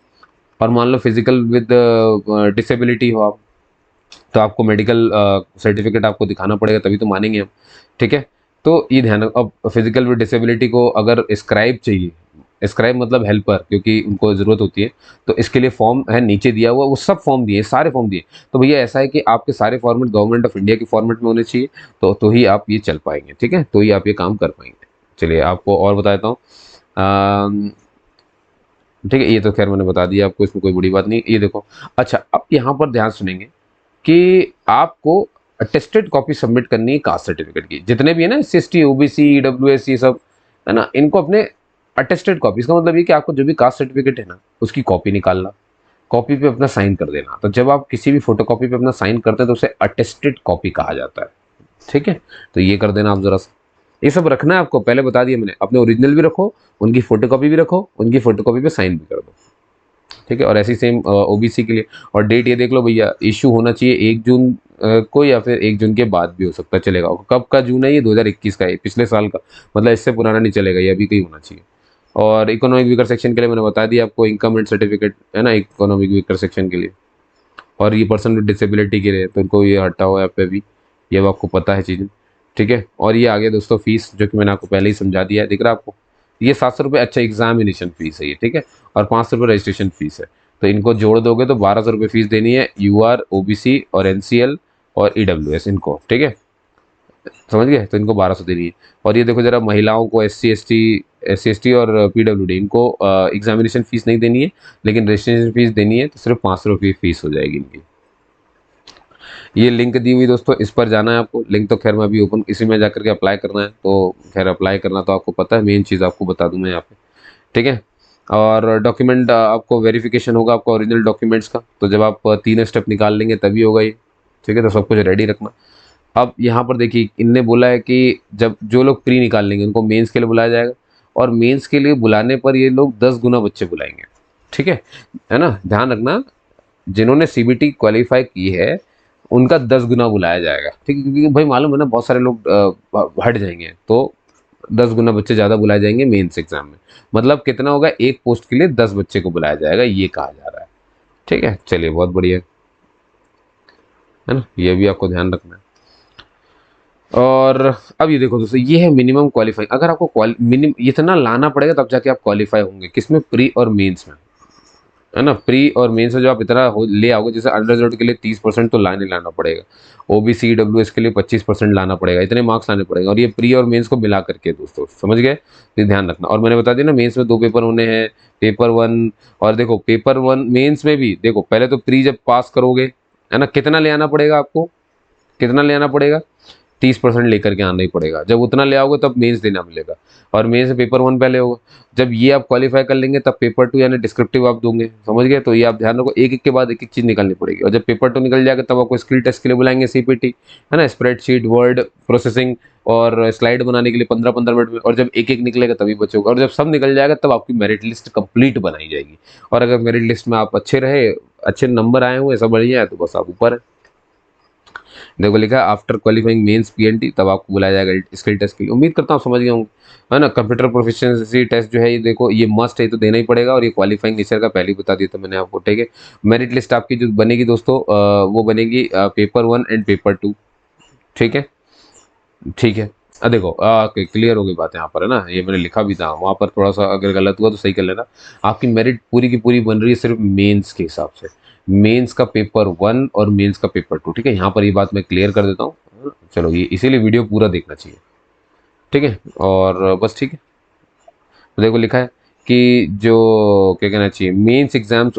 और मान लो फिजिकल विद डिसेबिलिटी हो आप, तो आपको मेडिकल सर्टिफिकेट आपको दिखाना पड़ेगा, तभी तो मानेंगे हम, ठीक है। तो ये ध्यान अब फिजिकल विद डिसेबिलिटी को अगर स्क्राइब चाहिए, स्क्राइब मतलब हेल्पर, क्योंकि उनको ज़रूरत होती है, तो इसके लिए फॉर्म है नीचे दिया हुआ, वो सब फॉर्म दिए, सारे फॉर्म दिए। तो भैया ऐसा है कि आपके सारे फॉर्मेट गवर्नमेंट ऑफ इंडिया के फॉर्मेट में होने चाहिए, तो ही आप ये चल पाएंगे, ठीक है, तो ही आप ये काम कर पाएंगे। चलिए आपको और बता देता हूँ, ठीक है, ये तो खैर मैंने बता दिया आपको, इसमें कोई बड़ी बात नहीं। ये देखो, अच्छा अब यहाँ पर ध्यान सुनेंगे कि आपको अटेस्टेड कॉपी सबमिट करनी है कास्ट सर्टिफिकेट की, जितने भी है ना, एससी, ओबीसी, ईडब्ल्यूएस, ये सब है ना, इनको अपने अटेस्टेड कॉपी, इसका मतलब ये कि आपको जो भी कास्ट सर्टिफिकेट है ना, उसकी कॉपी निकालना, कॉपी पे अपना साइन कर देना। तो जब आप किसी भी फोटोकॉपी पे अपना साइन करते हैं तो उसे अटेस्टेड कॉपी कहा जाता है, ठीक है। तो ये कर देना आप जरा सा, ये सब रखना है आपको, पहले बता दिया मैंने। अपने ओरिजिनल भी रखो, उनकी फोटोकॉपी भी रखो, उनकी फोटोकॉपी पे साइन भी कर दो, ठीक है। और ऐसी सेम ओबीसी के लिए। और डेट ये देख लो भैया, इशू होना चाहिए 1 जून को, या फिर 1 जून के बाद भी हो सकता है, चलेगा। कब का जून है ये? 2021 का है, पिछले साल का, मतलब इससे पुराना नहीं चलेगा, ये अभी का ही होना चाहिए। और इकोनॉमिक वीकर सेक्शन के लिए मैंने बता दिया आपको, इनकम एंड सर्टिफिकेट है ना, इकोनॉमिक वीकर सेक्शन के लिए। और ये पर्सन विद डिसेबिलिटी के लिए, तो इनको ये हटा हुआ है पे भी, ये अब आपको पता है चीज़ें, ठीक है। और ये आगे दोस्तों फीस, जो कि मैंने आपको पहले ही समझा दिया है, दिख रहा है आपको, ये 700 रुपये, अच्छा एग्जामिनेशन फीस है ये, ठीक है। और 500 रुपये रजिस्ट्रेशन फीस है। तो इनको जोड़ दोगे तो 1200 रुपये फीस देनी है, यूआर, ओबीसी और एनसीएल और ईडब्ल्यूएस इनको, ठीक है, समझ गए। तो इनको 1200 देनी है। और ये देखो जरा, महिलाओं को एस सी एस टी और पीडब्ल्यूडी, इनको एग्जामिनेशन फीस नहीं देनी है, लेकिन रजिस्ट्रेशन फीस देनी है, तो सिर्फ 500 रुपये फीस हो जाएगी इनकी। ये लिंक दी हुई दोस्तों, इस पर जाना है आपको। लिंक तो खैर मैं अभी ओपन, इसी में जाकर के अप्लाई करना है, तो खैर अप्लाई करना तो आपको पता है, मेन चीज़ आपको बता दूं मैं यहाँ पे, ठीक है। और डॉक्यूमेंट आपको वेरिफिकेशन होगा आपका ओरिजिनल डॉक्यूमेंट्स का, तो जब आप 3 स्टेप निकाल लेंगे तभी होगा ये, ठीक है। तो सब कुछ रेडी रखना। अब यहाँ पर देखिए, इनने बोला है कि जब जो लोग प्री निकाल लेंगे उनको मेंस के लिए बुलाया जाएगा, और मेंस के लिए बुलाने पर ये लोग 10 गुना बच्चे बुलाएंगे, ठीक है ना, ध्यान रखना। जिन्होंने सीबीटी क्वालिफाई की है उनका 10 गुना बुलाया जाएगा, ठीक है, क्योंकि भाई मालूम है ना, बहुत सारे लोग हट जाएंगे, तो 10 गुना बच्चे ज़्यादा बुलाए जाएंगे मेंस एग्जाम में। मतलब कितना होगा, एक पोस्ट के लिए 10 बच्चे को बुलाया जाएगा, ये कहा जा रहा है, ठीक है। चलिए बहुत बढ़िया है ना, ये भी आपको ध्यान रखना है। और अब ये देखो दोस्तों, ये है मिनिमम क्वालिफाई। अगर आपको मिनिमम इतना लाना पड़ेगा तब जाके आप क्वालिफाई होंगे, किसमें? प्री और मेंस में, है ना। प्री और मेंस से जो आप इतना ले आओगे, जैसे अंडर ग्रेजुएट के लिए 30% तो लाना पड़ेगा, ओबीसी डब्ल्यूएस के लिए 25% लाना पड़ेगा, इतने मार्क्स लाने पड़ेंगे। और ये प्री और मेंस को मिला करके दोस्तों, समझ गए, तो ध्यान रखना। और मैंने बता दिया ना, मेंस में 2 पेपर होने हैं, पेपर 1। और देखो पेपर 1 मेंस में भी देखो, पहले तो प्री जब पास करोगे, है ना, कितना ले आना पड़ेगा आपको, कितना ले आना पड़ेगा? 30% लेकर के आना ही पड़ेगा। जब उतना ले आओगे तब मेंस देना मिलेगा, और मेंस में पेपर 1 पहले होगा। जब ये आप क्वालिफाई कर लेंगे तब पेपर 2 यानी डिस्क्रिप्टिव आप दोगे, समझ गए। तो ये आप ध्यान रखो, एक एक के बाद एक एक चीज़ निकालनी पड़ेगी। और जब पेपर 2 निकल जाएगा तब आपको स्किल टेस्ट के लिए बुलाएंगे, सीपीटी, है ना, स्प्रेडशीट, वर्ड प्रोसेसिंग और स्लाइड बनाने के लिए 15-15 मिनट में। और जब एक एक निकलेगा तभी बचोगे, और जब सब निकल जाएगा तब आपकी मेरिट लिस्ट कंप्लीट बनाई जाएगी। और अगर मेरिट लिस्ट में आप अच्छे रहे, अच्छे नंबर आए हुए, सब बढ़िया है, तो बस आप ऊपर है। देखो लिखा है आफ्टर क्वालिफाइंग मेंस पीएनटी, तब आपको बुलाया जाएगा स्किल टेस्ट के लिए। उम्मीद करता हूँ समझ गए होंगे, है ना। कंप्यूटर प्रोफिशिएंसी टेस्ट जो है, ये देखो ये मस्ट है, तो देना ही पड़ेगा। और ये क्वालिफाइंग नेचर का पहले ही बता दिया था मैंने आपको, ठीक है। मेरिट लिस्ट आपकी जो बनेगी दोस्तों, वो बनेगी पेपर 1 एंड पेपर 2, ठीक है, ठीक है। देखो क्लियर हो गई बात यहाँ पर, है ना। ये मैंने लिखा भी था वहाँ पर, थोड़ा सा अगर गलत हुआ तो सही कर लेना। आपकी मेरिट पूरी की पूरी बन रही है सिर्फ मेंस के हिसाब से, मेंस का पेपर 1 और मेंस का पेपर 2, ठीक है। यहाँ पर ये बात मैं क्लियर कर देता हूँ, चलो ये इसीलिए वीडियो पूरा देखना चाहिए, ठीक है। और बस ठीक है। तो देखो लिखा है कि जो क्या कहना चाहिए, मेंस एग्जाम्स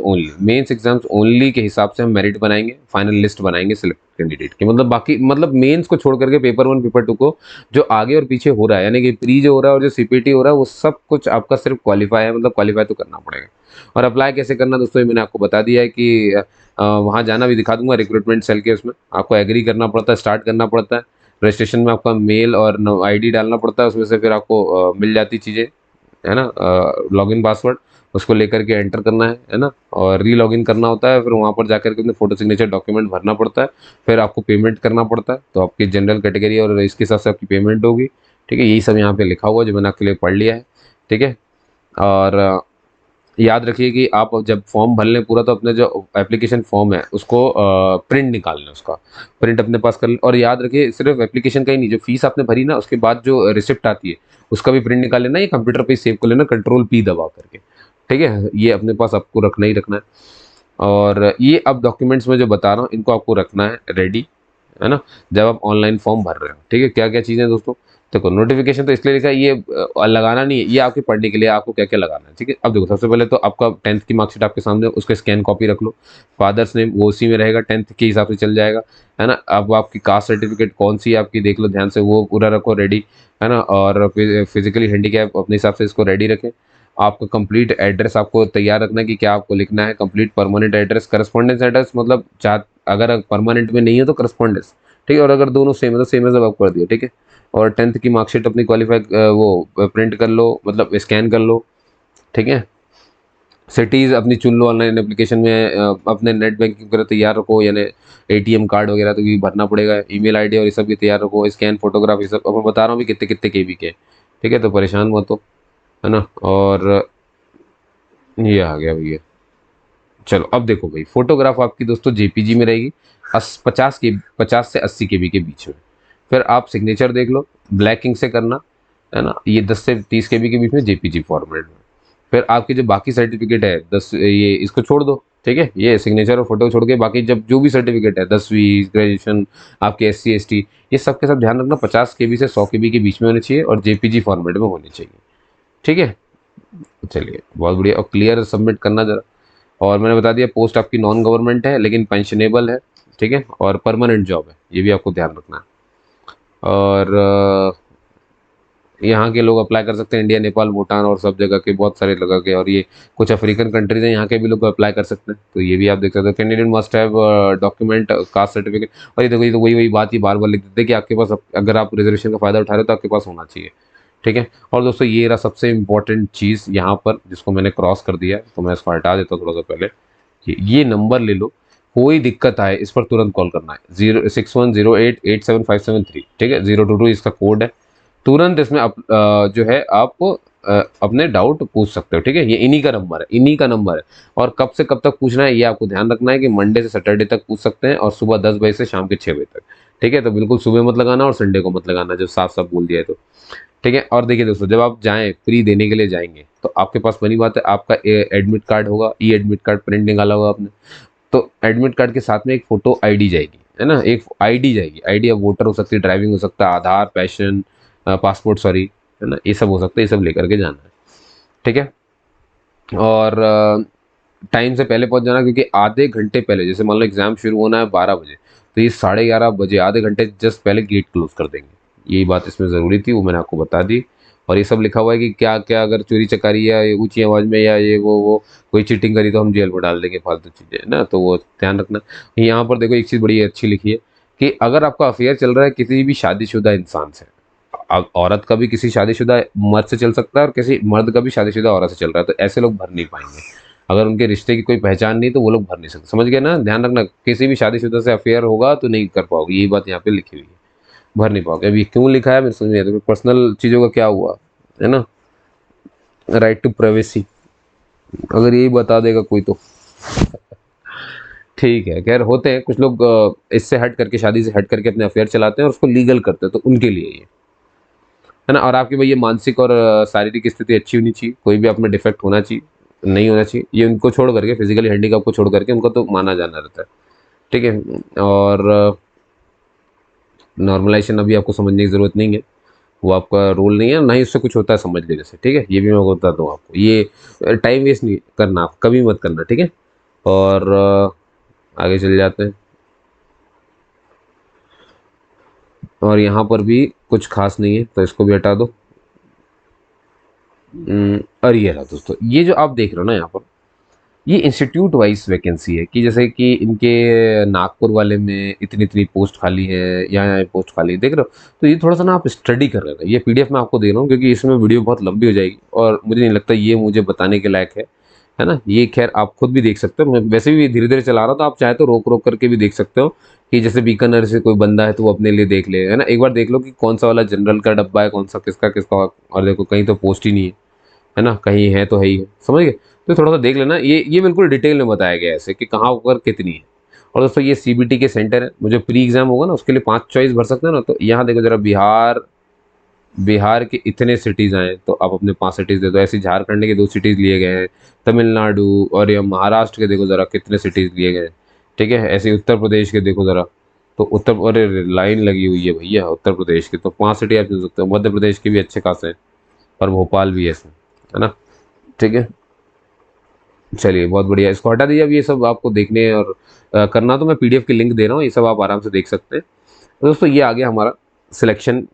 ओनली के हिसाब से हम मेरिट बनाएंगे, फाइनल लिस्ट बनाएंगे सिलेक्ट कैंडिडेट की। मतलब बाकी मतलब मेंस को छोड़ करके पेपर 1 पेपर 2 को जो आगे और पीछे हो रहा है, यानी कि प्री जो हो रहा है और जो सीपीटी हो रहा है, वो सब कुछ आपका सिर्फ क्वालिफाई है, मतलब क्वालिफाई तो करना पड़ेगा। और अप्लाई कैसे करना दोस्तों, ये मैंने आपको बता दिया है कि वहाँ जाना भी दिखा दूंगा रिक्रूटमेंट सेल के, उसमें आपको एग्री करना पड़ता है, स्टार्ट करना पड़ता है। रजिस्ट्रेशन में आपका मेल और आईडी डालना पड़ता है, उसमें से फिर आपको मिल जाती चीज़ें, है ना, लॉगिन पासवर्ड, उसको लेकर के एंटर करना है ना, और री लॉगिन करना होता है। फिर वहाँ पर जाकर के अपने फोटो सिग्नेचर डॉक्यूमेंट भरना पड़ता है, फिर आपको पेमेंट करना पड़ता है। तो आपकी जनरल कैटेगरी और इसके हिसाब से आपकी पेमेंट होगी। ठीक है, यही सब यहाँ पे लिखा हुआ है जो मैंने आपके लिए पढ़ लिया है। ठीक है, और याद रखिए कि आप जब फॉर्म भर लें पूरा, तो अपने जो एप्लीकेशन फॉर्म है उसको प्रिंट निकाल लें, उसका प्रिंट अपने पास कर लें। और याद रखिए सिर्फ एप्लीकेशन का ही नहीं, जो फीस आपने भरी ना, उसके बाद जो रिसिप्ट आती है उसका भी प्रिंट निकाल लेना, ये कंप्यूटर पे सेव कर लेना, कंट्रोल पी दबा करके। ठीक है, ये अपने पास आपको रखना ही रखना है। और ये अब डॉक्यूमेंट्स में जो बता रहा हूँ इनको आपको रखना है रेडी, है ना, जब आप ऑनलाइन फॉर्म भर रहे हो। ठीक है, क्या क्या चीज़ें हैं दोस्तों, देखो नोटिफिकेशन तो इसलिए लिखा है, ये लगाना नहीं है, ये आपके पढ़ने के लिए आपको क्या क्या लगाना है। ठीक है, अब देखो सबसे पहले तो आपका 10th की मार्कशीट आपके सामने, उसका स्कैन कॉपी रख लो। फादर्स नेम वो उसी में रहेगा, 10th के हिसाब से चल जाएगा, है ना। अब आपकी कास्ट सर्टिफिकेट कौन सी है आपकी, देख लो ध्यान से, वो पूरा रखो रेडी, है ना। और फिजिकली हैंडीकैप अपने हिसाब से इसको रेडी रखें। आपका कंप्लीट एड्रेस आपको तैयार रखना है कि क्या आपको लिखना है, complete permanent address, correspondence address, मतलब चार, अगर परमानेंट में नहीं है तो करस्पॉन्डेंस। ठीक है, और अगर दोनों सेम है तो सेम है, सब आप कर दिया। ठीक है, और 10th की मार्कशीट अपनी क्वालिफाई वो प्रिंट कर लो, मतलब स्कैन कर लो। ठीक है, सिटीज़ अपनी चुन लो, ऑनलाइन एप्लीकेशन में अपने नेट बैंकिंग वगैरह तैयार रखो, यानी एटीएम कार्ड वगैरह तो भी भरना पड़ेगा, ईमेल आईडी और ये सब भी तैयार रखो, स्कैन फोटोग्राफ, ये सब अब मैं बता रहा हूँ भी कितने कितने केबी के। ठीक है, तो परेशान मत हो, है ना। और ये आ गया भैया। चलो अब देखो भाई, फोटोग्राफ आपकी दोस्तों जेपीजी में रहेगी, 50 से 80 केबी के बीच में। फिर आप सिग्नेचर देख लो, ब्लैक इंक से करना, है ना, ये 10 से 30 केबी के बीच में जेपीजी फॉर्मेट में। फिर आपके जो बाकी सर्टिफिकेट है 10, ये इसको छोड़ दो। ठीक है, ये सिग्नेचर और फोटो छोड़ के बाकी जब जो भी सर्टिफिकेट है, 10वीं ग्रेजुएशन, आपके SC ST, ये सब के सब ध्यान रखना 50 केबी से 100 केबी के बीच में होने चाहिए और जेपीजी फॉर्मेट में होने चाहिए। ठीक है, चलिए बहुत बढ़िया, और क्लियर सबमिट करना जरा। और मैंने बता दिया पोस्ट आपकी नॉन गवर्नमेंट है लेकिन पेंशनेबल है। ठीक है, और परमानेंट जॉब है, ये भी आपको ध्यान रखना है। और यहाँ के लोग अप्लाई कर सकते हैं, इंडिया, नेपाल, भूटान और सब जगह के, बहुत सारे लगा के, और ये कुछ अफ्रीकन कंट्रीज हैं, यहाँ के भी लोग अप्लाई कर सकते हैं, तो ये भी आप देख सकते हो। Candidate must have document, caste certificate. और ये देखो, ये तो वही वही बात ही बार बार लिख देते हैं कि आपके पास अगर आप रिजर्वेशन का फायदा उठा रहे हो तो आपके पास होना चाहिए। ठीक है, और दोस्तों ये रहा सबसे इंपॉर्टेंट चीज़ यहाँ पर, जिसको मैंने क्रॉस कर दिया है, तो मैं इसको हटा देता हूँ थोड़ा सा पहले। ये नंबर ले लो, कोई दिक्कत आए इस पर तुरंत कॉल करना है, 061088757 3। ठीक है, 022 इसका कोड है। तुरंत इसमें जो है आपको अपने डाउट पूछ सकते हो। ठीक है, ये इन्हीं का नंबर है, इन्हीं का नंबर है। और कब से कब तक पूछना है ये आपको ध्यान रखना है कि मंडे से सैटरडे तक पूछ सकते हैं, और सुबह 10 बजे से शाम के 6 बजे तक। ठीक है, तो बिल्कुल सुबह मत लगाना और संडे को मत लगाना, जो साफ साफ बोल दिया है तो। ठीक है, और देखिए दोस्तों, जब आप जाएं प्री देने के लिए जाएंगे, तो आपके पास बनी बात है, आपका एडमिट कार्ड होगा, ई एडमिट कार्ड प्रिंट निकाला होगा आपने। तो एडमिट कार्ड के साथ में एक फोटो आईडी जाएगी, है ना, एक आईडी जाएगी। आईडी अब वोटर हो सकती है, ड्राइविंग हो सकता है, आधार, पैशन, पासपोर्ट, सॉरी, है ना, ये सब हो सकता है, ये सब लेकर के जाना है। ठीक है, और टाइम से पहले पहुंच जाना, क्योंकि आधे घंटे पहले, जैसे मान लो एग्जाम शुरू होना है 12 बजे, तो ये 11:30 बजे, आधे घंटे जस्ट पहले गेट क्लोज कर देंगे। यही बात इसमें ज़रूरी थी, वो मैंने आपको बता दी। और ये सब लिखा हुआ है कि क्या क्या अगर चोरी चकारी या ये ऊंची आवाज़ में या ये वो कोई चीटिंग करी तो हम जेल में डाल देंगे, फालतू चीज़ें, है ना, तो वो ध्यान रखना। यहाँ पर देखो एक चीज़ बड़ी अच्छी लिखी है कि अगर आपका अफेयर चल रहा है किसी भी शादीशुदा इंसान से, अब औरत का भी किसी शादीशुदा मर्द से चल सकता है और किसी मर्द का भी शादीशुदा औरत से चल रहा है, तो ऐसे लोग भर नहीं पाएंगे। अगर उनके रिश्ते की कोई पहचान नहीं तो वो लोग भर नहीं सकते, समझ गए ना, ध्यान रखना, किसी भी शादीशुदा से अफेयर होगा तो नहीं कर पाओगे, यही बात यहाँ पे लिखी हुई है, भर नहीं पाओगे। अभी क्यों लिखा है मेरे समझ नहीं आता, पर्सनल चीज़ों का क्या हुआ, है ना, राइट टू प्राइवेसी, अगर यही बता देगा कोई तो ठीक है। खैर होते हैं कुछ लोग इससे हट करके, शादी से हट करके अपने अफेयर चलाते हैं और उसको लीगल करते हैं, तो उनके लिए ये, है ना। और आपकी भाई ये मानसिक और शारीरिक स्थिति अच्छी होनी चाहिए, कोई भी आप में डिफेक्ट होना चाहिए नहीं होना चाहिए, ये उनको छोड़ करके, फिजिकली हैंडीकैप को छोड़ करके उनको तो माना जाना रहता है। ठीक है, और नॉर्मलाइजेशन अभी आपको समझने की ज़रूरत नहीं है, वो आपका रोल नहीं है, ना ही उससे कुछ होता है समझ लेने से, ठीक है। ये भी मैं बता दूँ आपको, ये टाइम वेस्ट नहीं करना, आप कभी मत करना, ठीक है। और आगे चल जाते हैं। और यहाँ पर भी कुछ खास नहीं है तो इसको भी हटा दो। और ये रहा दोस्तों, ये जो आप देख रहे हो ना यहाँ पर, ये इंस्टीट्यूट वाइज वैकेंसी है कि जैसे कि इनके नागपुर वाले में इतनी इतनी पोस्ट खाली है, यहाँ यहाँ पोस्ट खाली है, देख रहे हो। तो ये थोड़ा सा ना आप स्टडी कर लेना, ये पीडीएफ मैं आपको दे रहा हूँ क्योंकि इसमें वीडियो बहुत लंबी हो जाएगी और मुझे नहीं लगता ये मुझे बताने के लायक है ना। ये खैर आप खुद भी देख सकते हो, मैं वैसे भी धीरे धीरे चला रहा हूँ, तो आप चाहे तो रोक रोक करके भी देख सकते हो कि जैसे बीकानेर से कोई बंदा है तो वो अपने लिए देख ले, है ना। एक बार देख लो कि कौन सा वाला जनरल का डब्बा है, कौन सा किसका किसका, और देखो कहीं तो पोस्ट ही नहीं है ना, कहीं है तो है ही है, समझ गए। तो थोड़ा सा देख लेना, ये बिल्कुल डिटेल में बताया गया है ऐसे कि कहाँ पर कितनी है। और दोस्तों ये सीबीटी के सेंटर है, मुझे प्री एग्जाम होगा ना उसके लिए 5 चॉइस भर सकते हैं ना। तो यहाँ देखो जरा, बिहार, बिहार के इतने सिटीज आए तो आप अपने 5 सिटीज दे दो। ऐसे झारखंड के 2 सिटीज लिए गए हैं, तमिलनाडु और ये महाराष्ट्र के देखो जरा कितने सिटीज लिए गए हैं, ठीक है। ऐसे उत्तर प्रदेश के देखो जरा, तो उत्तर, अरे लाइन लगी हुई है भैया उत्तर प्रदेश की, तो 5 सिटी आप चुन सकते हो। मध्य प्रदेश के भी अच्छे खासे हैं, और भोपाल भी है ना, ठीक है। चलिए बहुत बढ़िया, इसको हटा दीजिए। अब ये सब आपको देखने और करना, तो मैं पीडीएफ की लिंक दे रहा हूँ, ये सब आप आराम से देख सकते हैं। तो दोस्तों ये आ गया हमारा सिलेक्शन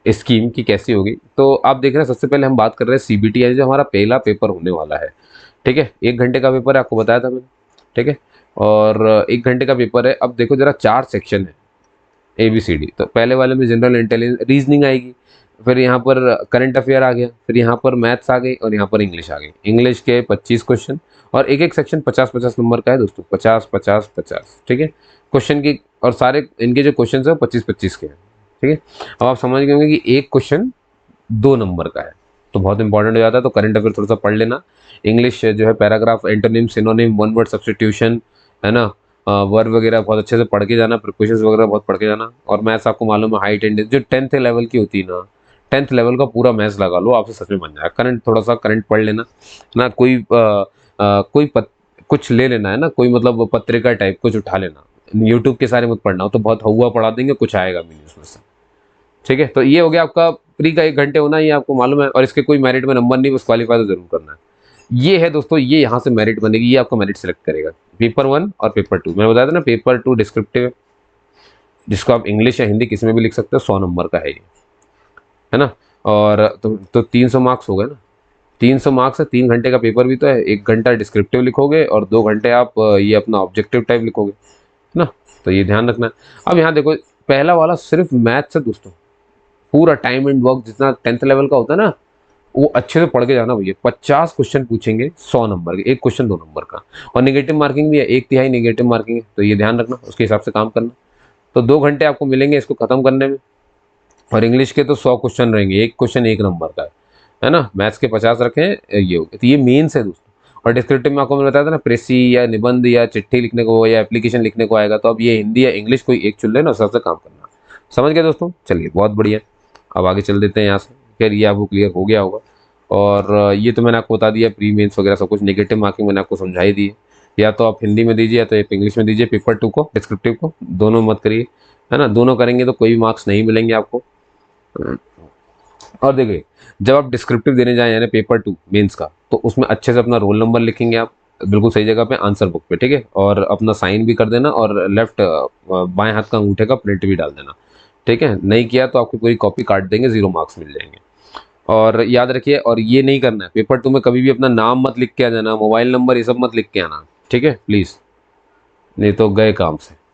स्कीम की कैसी होगी। तो आप देख रहे हैं, सबसे पहले हम बात कर रहे हैं सीबीटी है, जो हमारा पहला पेपर होने वाला है, ठीक है। 1 घंटे का पेपर है, आपको बताया था मैंने, ठीक है। और 1 घंटे का पेपर है। अब देखो जरा, 4 सेक्शन है, ABCD। तो पहले वाले में जनरल इंटेलिजेंस रीजनिंग आएगी, फिर यहाँ पर करंट अफेयर आ गया, फिर यहाँ पर मैथ्स आ गई, और यहाँ पर इंग्लिश आ गई। इंग्लिश के 25 क्वेश्चन, और एक एक सेक्शन 50-50 नंबर का है दोस्तों, 50-50-50, ठीक है क्वेश्चन की। और सारे इनके जो क्वेश्चन है 25-25 के हैं, ठीक है। अब आप समझ गए होंगे कि एक क्वेश्चन 2 नंबर का है, तो बहुत इंपॉर्टेंट हो जाता है। तो करंट अफेयर थोड़ा सा पढ़ लेना। इंग्लिश जो है paragraph, antonym, synonym, one word substitution, है ना, वर्ब वगैरह बहुत अच्छे से पढ़ के जाना, प्रिपोजिशंस वगैरह बहुत पढ़ के जाना। और मैथ्स आपको मालूम है, हाइट एंड जो 10th लेवल की होती है ना, 10th लेवल का पूरा मैथ्स लगा लो, आपसे सच में बन जाएगा। करंट थोड़ा सा करंट पढ़ लेना, है ना। कोई कुछ ले लेना, है ना, कोई मतलब पत्रिका टाइप कुछ उठा लेना। यूट्यूब के सारे मत पढ़ना हो, तो बहुत हुआ पढ़ा देंगे, कुछ आएगा भी नहीं उसमें से, ठीक है। तो ये हो गया आपका प्री का 1 घंटे होना, ये आपको मालूम है। और इसके कोई मेरिट में नंबर नहीं, बस क्वालिफाई तो जरूर करना है। ये है दोस्तों, ये यहाँ से मेरिट बनेगी, ये आपका मेरिट सेलेक्ट करेगा। पेपर 1 और पेपर 2, मैंने बताया था ना, पेपर 2 डिस्क्रिप्टिव है, जिसको आप इंग्लिश या हिंदी किसी में भी लिख सकते हो, 100 नंबर का है ये, है ना। और तो 300 मार्क्स हो गए ना, 300 मार्क्स है। 3 घंटे का पेपर भी तो है, 1 घंटा डिस्क्रिप्टिव लिखोगे और 2 घंटे आप ये अपना ऑब्जेक्टिव टाइप लिखोगे, है ना। तो ये ध्यान रखना है। अब यहाँ देखो, पहला वाला सिर्फ मैथ्स है दोस्तों, पूरा टाइम एंड वर्क जितना 10th लेवल का होता है ना, वो अच्छे से पढ़ के जाना भैया। 50 क्वेश्चन पूछेंगे, 100 नंबर के, एक क्वेश्चन 2 नंबर का। और निगेटिव मार्किंग भी है, 1/3 निगेटिव मार्किंग है, तो ये ध्यान रखना, उसके हिसाब से काम करना। तो 2 घंटे आपको मिलेंगे इसको खत्म करने में। और इंग्लिश के तो 100 क्वेश्चन रहेंगे, एक क्वेश्चन 1 नंबर का है ना। मैथ्स के 50 रखे हैं, ये हो गया। तो ये मेन्स है दोस्तों। और डिस्क्रिप्टिव में आपको मैंने बताया था ना, प्रेसी या निबंध या चिट्ठी लिखने को या एप्लीकेशन लिखने को आएगा, तो अब ये हिंदी या इंग्लिश कोई एक चुन लेना, उस हिसाब से काम करना। समझ गए दोस्तों, चलिए बहुत बढ़िया। अब आगे चल देते हैं यहाँ से, फिर ये आपको क्लियर हो गया होगा। और ये तो मैंने आपको बता दिया, प्री मेंस वगैरह सब कुछ। नेगेटिव मार्किंग मैंने आपको समझाई दी है, या तो आप हिंदी में दीजिए या तो इंग्लिश में दीजिए। पेपर 2 को, डिस्क्रिप्टिव को, दोनों मत करिए, है ना। दोनों करेंगे तो कोई मार्क्स नहीं मिलेंगे आपको। और देखिए, जब आप डिस्क्रिप्टिव देने जाए यानी पेपर 2 मेंस का, तो उसमें अच्छे से अपना रोल नंबर लिखेंगे आप, बिल्कुल सही जगह पे आंसर बुक पे, ठीक है। और अपना साइन भी कर देना, और लेफ्ट बाएं हाथ का अंगूठे का प्रिंट भी डाल देना, ठीक है। नहीं किया तो आपकी पूरी कॉपी काट देंगे, 0 मार्क्स मिल जाएंगे। और याद रखिए, और ये नहीं करना है, पेपर 2 में कभी भी अपना नाम मत लिख के आ जाना, मोबाइल नंबर ये सब मत लिख के आना, ठीक है प्लीज़, नहीं तो गए काम से।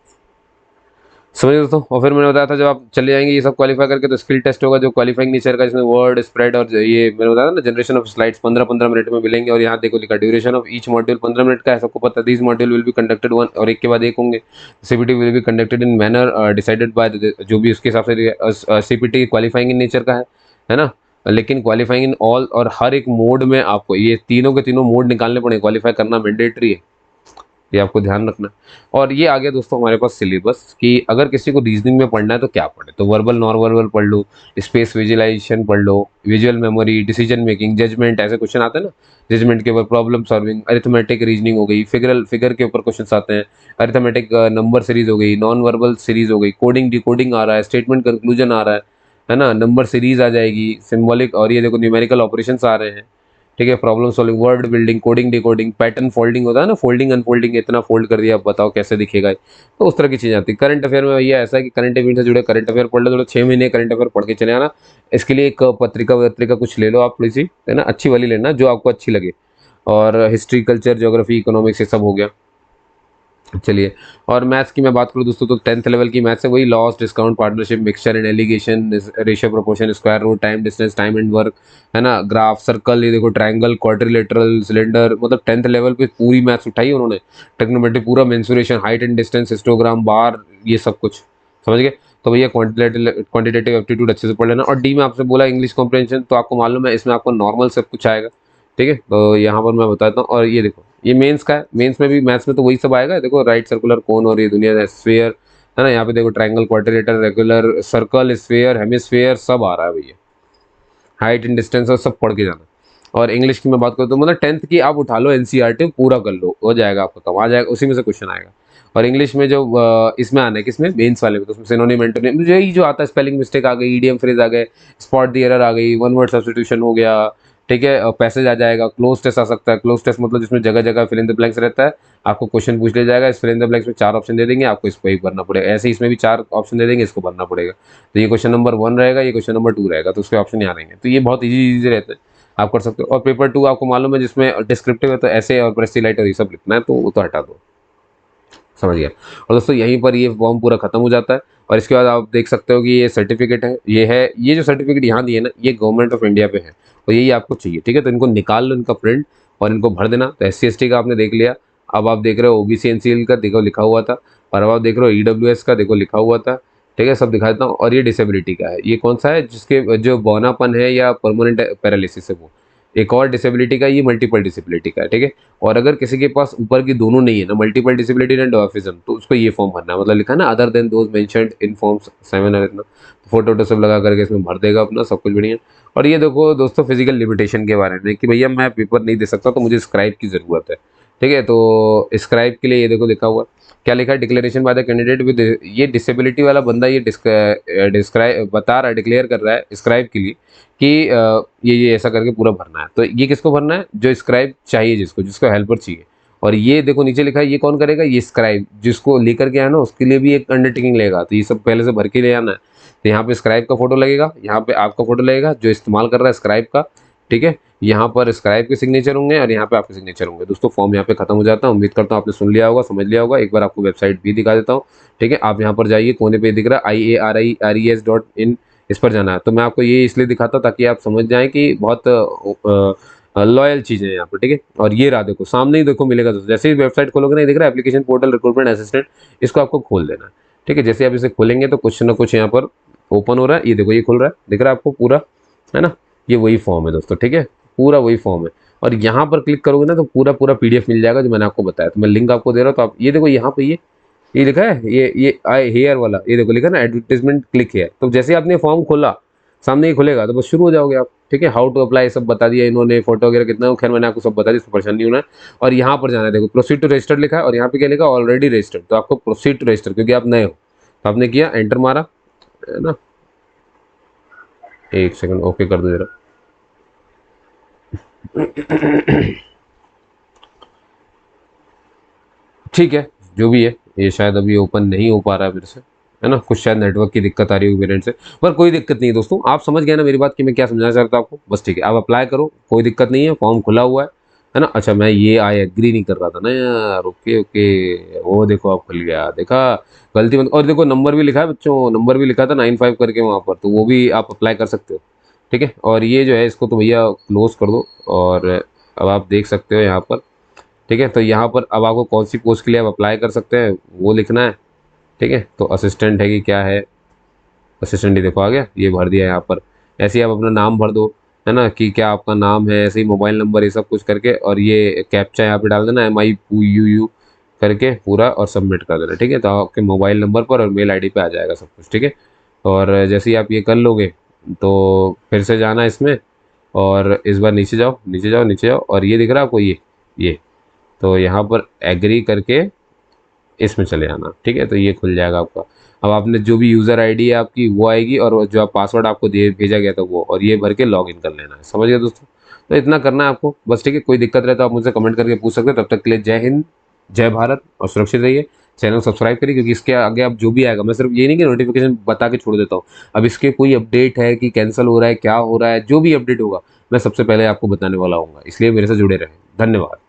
समझ दोस्तों। और फिर मैंने बताया था, जब आप चले जाएंगे ये सब क्वालिफाई करके, तो स्किल टेस्ट होगा जो क्वालिफाइंग नेचर का, जिसमें वर्ड स्प्रेड और ये मैंने बताया था ना, जनरेशन ऑफ स्लाइड्स 15-15 मिनट में मिलेंगे। और यहाँ देखो लिखा, duration of each module 15 minute का है, सबको पता है। This module will be conducted one, और एक के बाद एक होंगे। CPT will be conducted in manner decided by, जो भी उसके हिसाब से सीपीटी क्वालिफाइंग इन नेचर का है ना। लेकिन क्वालिफाइंग इन ऑल, और हर एक मोड में आपको ये तीनों के तीनों मोड निकालने पड़े, क्वालिफाई करना मैंडेटरी है, ये आपको ध्यान रखना है। और ये आ गया दोस्तों हमारे पास सिलेबस, कि अगर किसी को रीजनिंग में पढ़ना है तो क्या पढ़े। तो वर्बल, नॉन वर्बल पढ़ लो, स्पेस विजुअलाइजेशन पढ़ लो, visual memory, decision making, judgement, ऐसे क्वेश्चन आते हैं ना। जजमेंट के ऊपर प्रॉब्लम सॉल्विंग, अरिथमेटिक रीजनिंग हो गई, फिगर के ऊपर क्वेश्चन आते हैं, अरिथमेटिक नंबर सीरीज हो गई, नॉन वर्बल सीरीज हो गई, कोडिंग डिकोडिंग आ रहा है, स्टेटमेंट कंक्लूजन आ रहा है ना, नंबर सीरीज आ जाएगी, सिंबॉलिक, और ये देखो न्यूमेरिकल ऑपरेशंस आ रहे हैं, ठीक है, problem solving, word building, coding decoding, pattern folding होता है ना, फोल्डिंग अनफोल्डिंग, इतना फोल्ड कर दिया, अब बताओ कैसे दिखेगा, तो उस तरह की चीज़ आती है। करंट अफेयर में भैया ऐसा है कि करंट अफेयर से जुड़े करंट अफेयर पढ़ लो, थोड़ा 6 महीने करंट अफेयर पढ़ के चले आना। इसके लिए एक पत्रिका वत्रिका कुछ ले लो आप थोड़ी सी, है ना, अच्छी वाली लेना जो आपको अच्छी लगे, और हिस्ट्री, कल्चर, ज्योग्राफी, इकोनॉमिक्स, ये सब हो गया। चलिए, और मैथ्स की मैं बात करूँ दोस्तों, तो 10th लेवल की मैथ्स है, वही loss, discount, partnership, mixture and alligation, ratio, proportion, square root, time, distance, time and work, है ना, ग्राफ, सर्कल, ये देखो ट्रायंगल, क्वाड्रिलेटरल, सिलेंडर, मतलब 10th लेवल पे पूरी मैथ्स उठाई है उन्होंने। टेक्नोमेट्री पूरा, mensuration, height and distance, histogram, bar, ये सब कुछ समझ गए। तो भैया क्वांटिटेटिव एप्टीट्यूड अच्छे से पढ़ लेना। और डी में आपसे बोला इंग्लिश कॉम्प्रेंशन, तो आपको मालूम है इसमें आपको नॉर्मल सब कुछ आएगा, ठीक है। तो यहाँ पर मैं बताता हूँ, और ये देखो ये मेंस का है, मेंस में भी मैथ्स में तो वही सब आएगा, देखो राइट सर्कुलर कोन, और ये दुनिया स्फीयर, है ना, यहाँ पे देखो triangle, quadrilateral, regular, circle, sphere, hemisphere, सब आ रहा है भैया, हाइट एंड डिस्टेंस और सब पढ़ के जाना। और इंग्लिश की मैं बात करूँ तो मतलब 10th की आप उठा लो, एनसीईआरटी पूरा कर लो, हो जाएगा आपका काम, आ जाएगा, उसी में से क्वेश्चन आएगा। और इंग्लिश में जो इसमें आना है, किसमें, मेंस वाले में, तो उसमें सिनोनिम, एंटोनिम, जो यही जो आता है, स्पेलिंग मिस्टेक आ गई, ईडीएम फ्रेज आ गए, स्पॉट द एरर आ गई, वन वर्ड सब्स्टिट्यूशन हो गया, ठीक है, पैसेज आ जाएगा, क्लोज टेस्ट आ सकता है। क्लोज टेस्ट मतलब जिसमें जगह जगह फिल इन द ब्लैंक्स रहता है, आपको क्वेश्चन पूछ लिया जाएगा, इस फिल इन द ब्लैंक्स में 4 ऑप्शन दे देंगे, आपको इसको एक भरना पड़ेगा, ऐसे इसमें भी 4 ऑप्शन दे देंगे, इसको भरना पड़ेगा। तो ये क्वेश्चन नंबर 1 रहेगा, ये क्वेश्चन नंबर 2 रहेगा, तो उसके ऑप्शन यहाँ रहेंगे। तो ये बहुत ईजी रहते हैं, आप कर सकते हो। और पेपर 2 आपको मालूम है जिसमें डिस्क्रिप्टिव है, तो ऐसे और प्रेस्टिलाइट और ये सब लिखना है, तो वो तो हटा दो, समझ गया। और दोस्तों यहीं पर ये फॉर्म पूरा खत्म हो जाता है। और इसके बाद आप देख सकते हो कि ये सर्टिफिकेट है, ये है, ये जो सर्टिफिकेट यहाँ दिए ना, ये गवर्नमेंट ऑफ इंडिया पे है, और यही आपको चाहिए, ठीक है। तो इनको निकाल लो, इनका प्रिंट, और इनको भर देना। तो SC ST का आपने देख लिया, अब आप देख रहे हो OBC NCL का, देखो लिखा हुआ था, और अब आप देख रहे हो EWS का, देखो लिखा हुआ था, ठीक है, सब दिखा देता हूँ। और ये डिसेबिलिटी का है, ये कौन सा है, जिसके जो बौनापन है या परमानेंट पैरालिसिस है वो। एक और डिसेबिलिटी का, ये मल्टीपल डिसेबिलिटी का है, ठीक है। और अगर किसी के पास ऊपर की दोनों नहीं है ना, मल्टीपल डिसेबिलिटी एंड डॉर्फिज्म, तो उसको ये फॉर्म भरना है, मतलब लिखा है ना, other than those mentioned in forms 7 है इतना, फोटो वोटो सब लगा करके इसमें भर देगा अपना, सब कुछ बढ़िया। और ये देखो दोस्तों फिजिकल लिमिटेशन के बारे में, कि भैया मैं पेपर नहीं दे सकता, तो मुझे स्क्राइब की ज़रूरत है, ठीक है। तो स्क्राइब के लिए ये देखो लिखा हुआ, क्या लिखा है, declaration by the candidate with, ये डिसेबिलिटी वाला बंदा ये डिस्क्राइब बता रहा है, डिक्लेयर कर रहा है स्क्राइब के लिए कि ये ऐसा करके पूरा भरना है। तो ये किसको भरना है, जो स्क्राइब चाहिए, जिसको जिसको हेल्पर चाहिए। और ये देखो नीचे लिखा है, ये कौन करेगा, ये स्क्राइब जिसको लेकर के आना, उसके लिए भी एक अंडरटेकिंग लेगा, तो ये सब पहले से भर के ले आना है। तो यहाँ पे स्क्राइब का फोटो लगेगा, यहाँ पे आपका फोटो लगेगा जो इस्तेमाल कर रहा है स्क्राइब का, ठीक है। यहाँ पर स्क्राइब के सिग्नेचर होंगे, और यहाँ पे आपके सिग्नेचर होंगे। दोस्तों फॉर्म यहाँ पे खत्म हो जाता है, उम्मीद करता हूँ आपने सुन लिया होगा, समझ लिया होगा। एक बार आपको वेबसाइट भी दिखा देता हूँ, ठीक है। आप यहाँ पर जाइए, कोने पे दिख रहा है IARIRES.in, इस पर जाना है। तो मैं आपको ये इसलिए दिखाता ताकि आप समझ जाएं कि बहुत लॉयल चीज़ें हैं यहाँ पर, ठीक है। और ये रहा, देखो सामने ही देखो मिलेगा दोस्तों, जैसे ही वेबसाइट खोलोगे ना, दिख रहा है एप्लीकेशन पोर्टल रिक्रूटमेंट असिस्टेंट, इसको आपको खोल देना है, ठीक है। जैसे आप इसे खोलेंगे तो कुछ ना कुछ यहाँ पर ओपन हो रहा है, ये देखो ये खुल रहा है, दिख रहा है आपको पूरा, है ना। ये वही फॉर्म है दोस्तों, ठीक है, पूरा वही फॉर्म है। और यहाँ पर क्लिक करोगे ना, तो पूरा पूरा PDF मिल जाएगा जो मैंने आपको बताया। तो मैं लिंक आपको दे रहा हूँ, तो आप ये देखो यहाँ पे ये लिखा है, ये आई हेयर वाला, ये देखो लिखा है ना, एडवर्टाइजमेंट क्लिक हेयर। तो जैसे आपने फॉर्म खोला, सामने ही खुलेगा, तो बस शुरू हो जाओगे आप, ठीक है। हाउ टू अप्लाई सब बता दिया इन्होंने, फोटो वगैरह कितना, खैर मैंने आपको सब बता दिया, इसमें परेशान नहीं होना है। और यहाँ पर जाना है, देखो प्रोसीड टू रजिस्टर लिखा है, और यहाँ पे क्या लिखा, ऑलरेडी रजिस्टर्ड, तो आपको प्रोसीड टू रजिस्टर, क्योंकि आप नए हो, तो आपने किया, एंटर मारा, है ना। एक सेकंड, ओके कर दो जरा। ठीक है, जो भी है, ये शायद अभी ओपन नहीं हो पा रहा है मेरे से, है ना, कुछ शायद नेटवर्क की दिक्कत आ रही होगी मेरे end से। पर कोई दिक्कत नहीं है दोस्तों, आप समझ गए ना मेरी बात कि मैं क्या समझाना चाहता हूँ आपको, बस ठीक है, आप अप्लाई करो, कोई दिक्कत नहीं है, फॉर्म खुला हुआ है ना। अच्छा मैं ये आई एग्री नहीं कर रहा था ना यार, ओके ओके, वो देखो आप खुल गया, देखा, गलती मत। और देखो नंबर भी लिखा है बच्चों, नंबर भी लिखा था 95 करके वहाँ पर, तो वो भी आप अप्लाई कर सकते हो, ठीक है। और ये जो है इसको तो भैया क्लोज कर दो, और अब आप देख सकते हो यहाँ पर, ठीक है। तो यहाँ पर अब आपको कौन सी पोस्ट के लिए आप अप्लाई कर सकते हैं वो लिखना है, ठीक है। तो असिस्टेंट है कि क्या है, असिस्टेंट ही देखो आ गया, ये भर दिया यहाँ पर। ऐसे ही आप अपना नाम भर दो, है ना, कि क्या आपका नाम है, ऐसे ही मोबाइल नंबर, ये सब कुछ करके, और ये कैप्चा यहाँ पे डाल देना, MIUU करके पूरा, और सबमिट कर देना, ठीक है। तो आपके मोबाइल नंबर पर और मेल ID पे आ जाएगा सब कुछ, ठीक है। और जैसे ही आप ये कर लोगे, तो फिर से जाना इसमें, और इस बार नीचे जाओ, नीचे जाओ, नीचे जाओ, और ये दिख रहा है आपको, ये तो यहाँ पर एग्री करके इसमें चले जाना, ठीक है। तो ये खुल जाएगा आपका। अब आपने जो भी यूज़र आईडी है आपकी वो आएगी, और जो आप पासवर्ड आपको दे भेजा गया था वो, और ये भर के लॉग इन कर लेना है। समझ गए दोस्तों? तो इतना करना है आपको बस, ठीक है। कोई दिक्कत रहे तो आप मुझसे कमेंट करके पूछ सकते हैं। तब तक के लिए जय हिंद, जय भारत, और सुरक्षित रहिए। चैनल सब्सक्राइब करिए, क्योंकि इसके आगे आप जो भी आएगा, मैं सिर्फ ये नहीं कि नोटिफिकेशन बता के छोड़ देता हूँ। अब इसके कोई अपडेट है कि कैंसिल हो रहा है, क्या हो रहा है, जो भी अपडेट होगा मैं सबसे पहले आपको बताने वाला हूँ, इसलिए मेरे से जुड़े रहें। धन्यवाद।